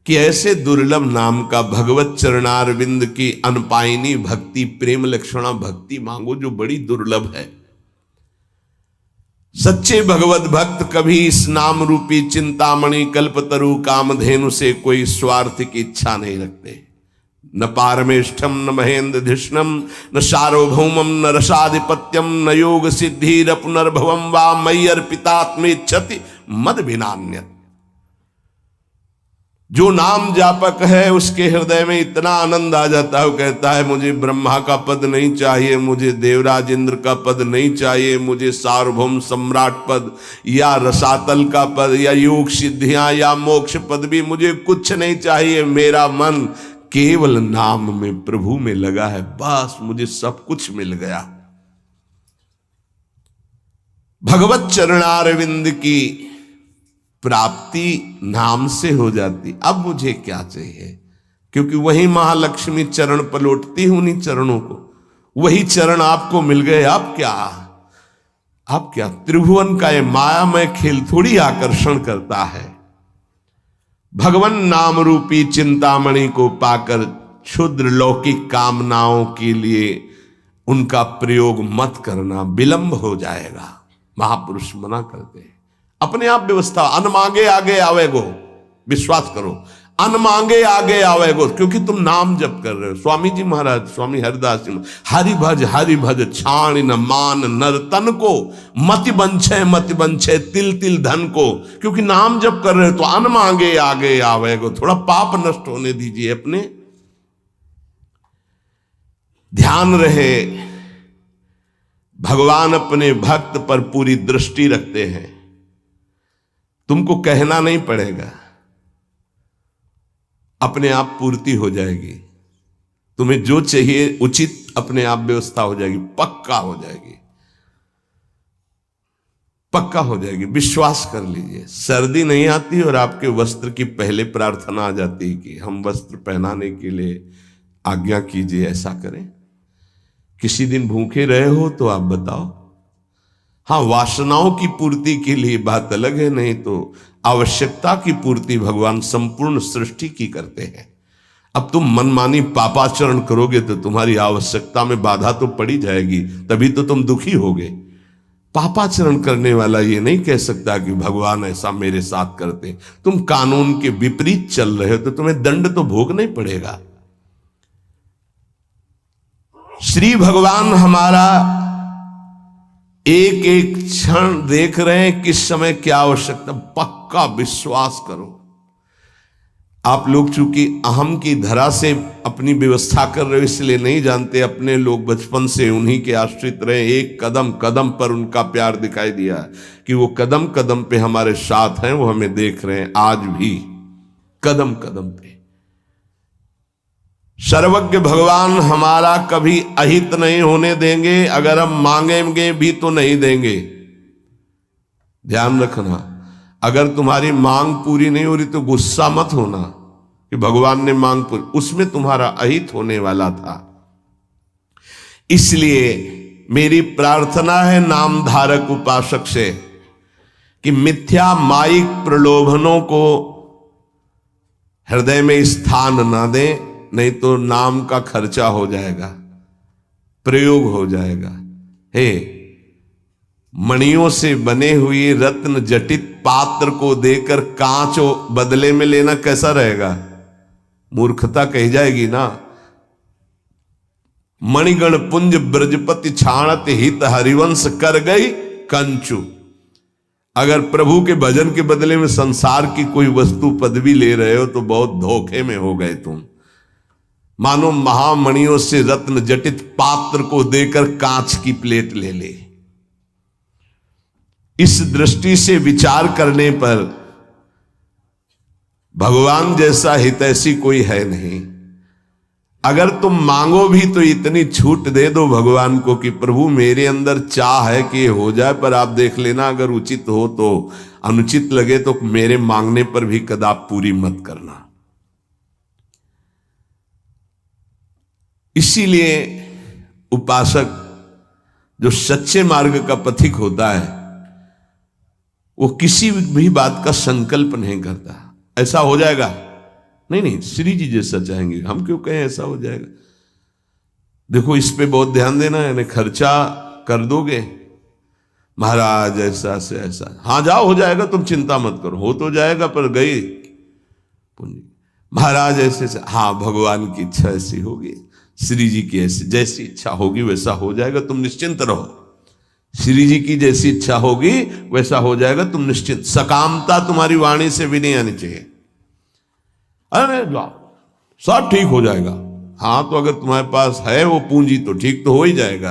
कि ऐसे दुर्लभ नाम का भगवत चरणारविंद की अनपायनी भक्ति, प्रेम लक्षणा भक्ति मांगो जो बड़ी दुर्लभ है। सच्चे भगवत भक्त कभी इस नाम रूपी चिंतामणि, कल्पतरु, कामधेनु से कोई स्वार्थ की इच्छा नहीं रखते। न पारमेष्ठम, न महेंद्र धिष्णम, न सार्वभौमम, न रसाधिपत्यम, न योग सिद्धि पुनर्भवम वा मयि अर्पितात्मेच्छति मद विनान्यत। जो नाम जापक है उसके हृदय में इतना आनंद आ जाता है, वो कहता है मुझे ब्रह्मा का पद नहीं चाहिए, मुझे देवराज इंद्र का पद नहीं चाहिए, मुझे सार्वभौम सम्राट पद या रसातल का पद या योग सिद्धियां या मोक्ष पद भी मुझे कुछ नहीं चाहिए। मेरा मन केवल नाम में, प्रभु में लगा है, बस मुझे सब कुछ मिल गया। भगवत चरणारविंद की प्राप्ति नाम से हो जाती। अब मुझे क्या चाहिए? क्योंकि वही महालक्ष्मी चरण पलटती हूं उन्हीं चरणों को, वही चरण आपको मिल गए। अब क्या त्रिभुवन का ये मायामय खेल थोड़ी आकर्षण करता है। भगवान नाम रूपी चिंतामणि को पाकर क्षुद्र लौकिक कामनाओं के लिए उनका प्रयोग मत करना, विलंब हो जाएगा। महापुरुष मना करते हैं। अपने आप व्यवस्था, अन मांगे आगे आवेगो, विश्वास करो, अन मांगे आगे आवेगो, क्योंकि तुम नाम जप कर रहे हो। स्वामी जी महाराज, स्वामी हरिदास जी, हरि भज छाण न मान नर तन को, मति बंछे तिल तिल धन को। क्योंकि नाम जप कर रहे हो तो अन मांगे आगे आवेगो। थोड़ा पाप नष्ट होने दीजिए अपने। ध्यान रहे, भगवान अपने भक्त पर पूरी दृष्टि रखते हैं। तुमको कहना नहीं पड़ेगा, अपने आप पूर्ति हो जाएगी। तुम्हें जो चाहिए उचित अपने आप व्यवस्था हो जाएगी, पक्का हो जाएगी, पक्का हो जाएगी। विश्वास कर लीजिए। सर्दी नहीं आती और आपके वस्त्र की पहले प्रार्थना आ जाती है कि हम वस्त्र पहनाने के लिए आज्ञा कीजिए, ऐसा करें। किसी दिन भूखे रहे हो तो आप बताओ। हाँ, वासनाओं की पूर्ति के लिए बात अलग है, नहीं तो आवश्यकता की पूर्ति भगवान संपूर्ण सृष्टि की करते हैं। अब तुम मनमानी पापाचरण करोगे तो तुम्हारी आवश्यकता में बाधा तो पड़ी जाएगी, तभी तो तुम दुखी होगे। पापाचरण करने वाला ये नहीं कह सकता कि भगवान ऐसा मेरे साथ करते। तुम कानून के विपरीत चल रहे हो तो तुम्हें दंड तो भोगना ही पड़ेगा। श्री भगवान हमारा एक एक क्षण देख रहे हैं, किस समय क्या आवश्यकता। पक्का विश्वास करो। आप लोग चूंकि अहम की धरा से अपनी व्यवस्था कर रहे हो इसलिए नहीं जानते। अपने लोग बचपन से उन्हीं के आश्रित रहे, एक कदम कदम पर उनका प्यार दिखाई दिया कि वो कदम कदम पे हमारे साथ हैं, वो हमें देख रहे हैं आज भी कदम कदम पे। सर्वज्ञ भगवान हमारा कभी अहित नहीं होने देंगे, अगर हम मांगेंगे भी तो नहीं देंगे। ध्यान रखना, अगर तुम्हारी मांग पूरी नहीं हो रही तो गुस्सा मत होना कि भगवान ने मांग पूरी, उसमें तुम्हारा अहित होने वाला था। इसलिए मेरी प्रार्थना है नाम धारक उपासक से कि मिथ्या माइक प्रलोभनों को हृदय में स्थान ना दें, नहीं तो नाम का खर्चा हो जाएगा, प्रयोग हो जाएगा। हे मणियों से बने हुए रत्न जटित पात्र को देकर कांच बदले में लेना कैसा रहेगा? मूर्खता कही जाएगी ना। मणिगण पुंज ब्रजपति छाणत हित हरिवंश कर गई कंचु। अगर प्रभु के भजन के बदले में संसार की कोई वस्तु पदवी ले रहे हो तो बहुत धोखे में हो गए तुम। मानो महामणियों से रत्न जटित पात्र को देकर कांच की प्लेट ले ले। इस दृष्टि से विचार करने पर भगवान जैसा हितैषी कोई है नहीं। अगर तुम मांगो भी तो इतनी छूट दे दो भगवान को कि प्रभु मेरे अंदर चाह है कि ये हो जाए, पर आप देख लेना अगर उचित हो तो, अनुचित लगे तो मेरे मांगने पर भी कदाप पूरी मत करना। इसीलिए उपासक जो सच्चे मार्ग का पथिक होता है वो किसी भी बात का संकल्प नहीं करता ऐसा हो जाएगा, नहीं नहीं श्री जी जैसा चाहेंगे, हम क्यों कहें ऐसा हो जाएगा। देखो इस पे बहुत ध्यान देना है। खर्चा कर दोगे महाराज ऐसा से ऐसा, हाँ जाओ हो जाएगा, तुम चिंता मत करो, हो तो जाएगा, पर गई पूंजी। महाराज ऐसे से, हाँ भगवान की इच्छा ऐसी होगी, श्री जी की ऐसी जैसी इच्छा होगी वैसा हो जाएगा, तुम निश्चिंत रहो। श्री जी की जैसी इच्छा होगी वैसा हो जाएगा, तुम निश्चिंत। सकामता तुम्हारी वाणी से भी नहीं आनी चाहिए। अरे सब ठीक हो जाएगा। हाँ तो अगर तुम्हारे पास है वो पूंजी तो ठीक तो हो ही जाएगा।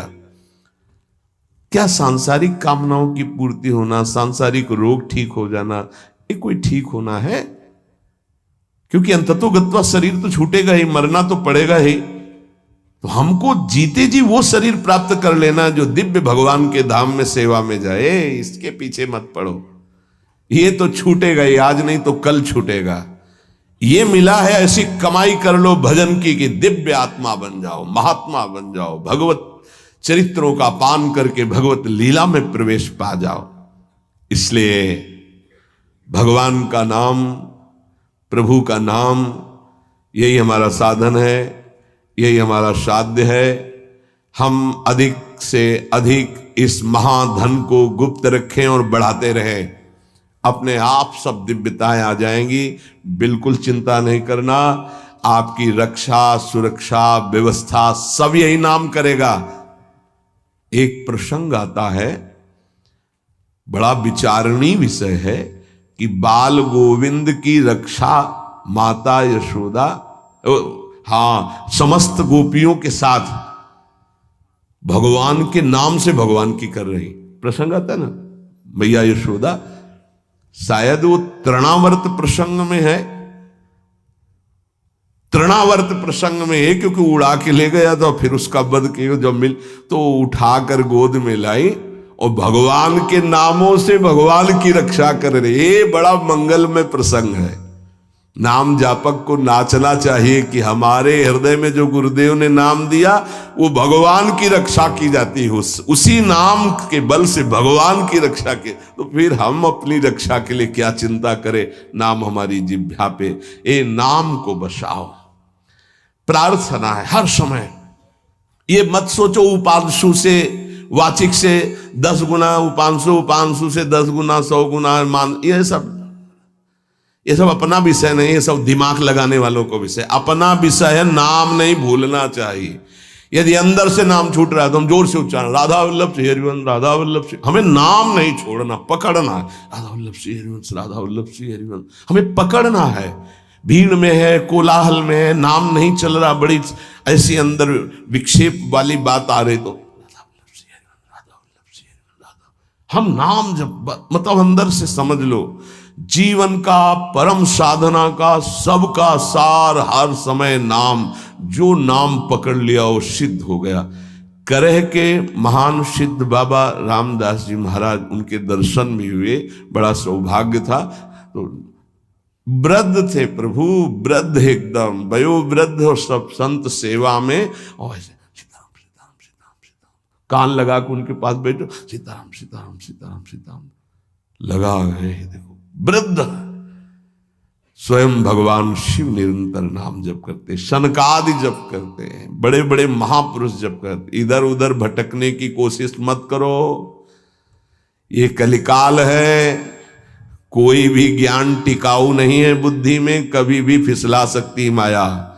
क्या सांसारिक कामनाओं की पूर्ति होना, सांसारिक रोग ठीक हो जाना, ये कोई ठीक होना है? क्योंकि अंततोगत्वा शरीर तो छूटेगा ही, मरना तो पड़ेगा ही। तो हमको जीते जी वो शरीर प्राप्त कर लेना जो दिव्य भगवान के धाम में सेवा में जाए, इसके पीछे मत पड़ो। ये तो छूटेगा ही, आज नहीं तो कल छूटेगा। ये मिला है ऐसी कमाई कर लो भजन की कि दिव्य आत्मा बन जाओ, महात्मा बन जाओ, भगवत चरित्रों का पान करके भगवत लीला में प्रवेश पा जाओ। इसलिए भगवान का नाम, प्रभु का नाम, यही हमारा साधन है, यही हमारा साध्य है। हम अधिक से अधिक इस महाधन को गुप्त रखें और बढ़ाते रहें, अपने आप सब दिव्यताएं आ जाएंगी। बिल्कुल चिंता नहीं करना, आपकी रक्षा सुरक्षा व्यवस्था सब यही नाम करेगा। एक प्रसंग आता है, बड़ा विचारणीय विषय है कि बाल गोविंद की रक्षा माता यशोदा, हाँ समस्त गोपियों के साथ भगवान के नाम से भगवान की कर रही। प्रसंग आता है ना, मैया यशोदा, शायद वो तृणावर्त प्रसंग में है, तृणावर्त प्रसंग में है, क्योंकि उड़ा के ले गया था, फिर उसका वध किया, जब मिल तो उठाकर गोद में लाई और भगवान के नामों से भगवान की रक्षा कर रहे। ये बड़ा मंगलमय प्रसंग है। नाम जापक को नाचना चाहिए कि हमारे हृदय में जो गुरुदेव ने नाम दिया वो भगवान की रक्षा की जाती है, उसी नाम के बल से भगवान की रक्षा के। तो फिर हम अपनी रक्षा के लिए क्या चिंता करें, नाम हमारी जिह्वा पे, ये नाम को बसाओ। प्रार्थना है हर समय, ये मत सोचो उपांशु से वाचिक से 10 गुना, उपांशु उपांशु से 10 गुना 100 गुना मान, ये सब अपना विषय नहीं, ये सब दिमाग लगाने वालों को विषय। अपना विषय है नाम नहीं भूलना चाहिए। यदि अंदर से नाम छूट रहा है तो हम जोर से उच्चारण, राधा वल्लभ श्री हरिवंश, राधा वल्लभ श्री, हमें नाम नहीं छोड़ना, पकड़ना है। राधा वल्लभ श्री हरिवंश, राधा वल्लभ श्री हरिवंश, हमें पकड़ना है। भीड़ में है, कोलाहल में है, नाम नहीं चल रहा, बड़ी ऐसी अंदर विक्षेप वाली बात आ रही, तो राधा वल्लभ श्री हरिवंश, राधा वल्लभ श्री हरिवंश, राधा। हम नाम जब मतलब अंदर से समझ लो, जीवन का परम साधना का सबका सार हर समय नाम। जो नाम पकड़ लिया वो सिद्ध हो गया। करह के महान सिद्ध बाबा रामदास जी महाराज, उनके दर्शन भी हुए, बड़ा सौभाग्य था। तो वृद्ध थे प्रभु, वृद्ध एकदम वयोवृद्ध, और सब संत सेवा में, और ऐसे सीताराम सीताराम सीताराम सीताराम, कान लगा के उनके पास बैठो, सीताराम सीताराम सीताराम सीताराम लगा गए। देखो वृद्ध, स्वयं भगवान शिव निरंतर नाम जप करते, शनकादि जप करते हैं, बड़े बड़े महापुरुष जप करते। इधर उधर भटकने की कोशिश मत करो। ये कलिकाल है, कोई भी ज्ञान टिकाऊ नहीं है बुद्धि में, कभी भी फिसला सकती माया।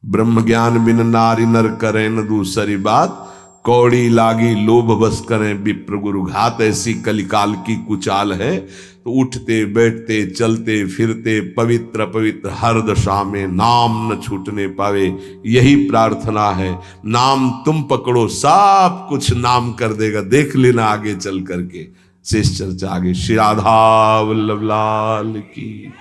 ब्रह्म ज्ञान बिन नारी नर करें न दूसरी बात, कौड़ी लागी लोभ बस करें विप्र गुरु घात। ऐसी कलिकाल की कुचाल है। तो उठते बैठते चलते फिरते पवित्र पवित्र हर दशा में नाम न छूटने पावे, यही प्रार्थना है। नाम तुम पकड़ो, सब कुछ नाम कर देगा, देख लेना आगे चल करके। शेष चर्चा आगे। श्री राधा वल्लभ लाल की।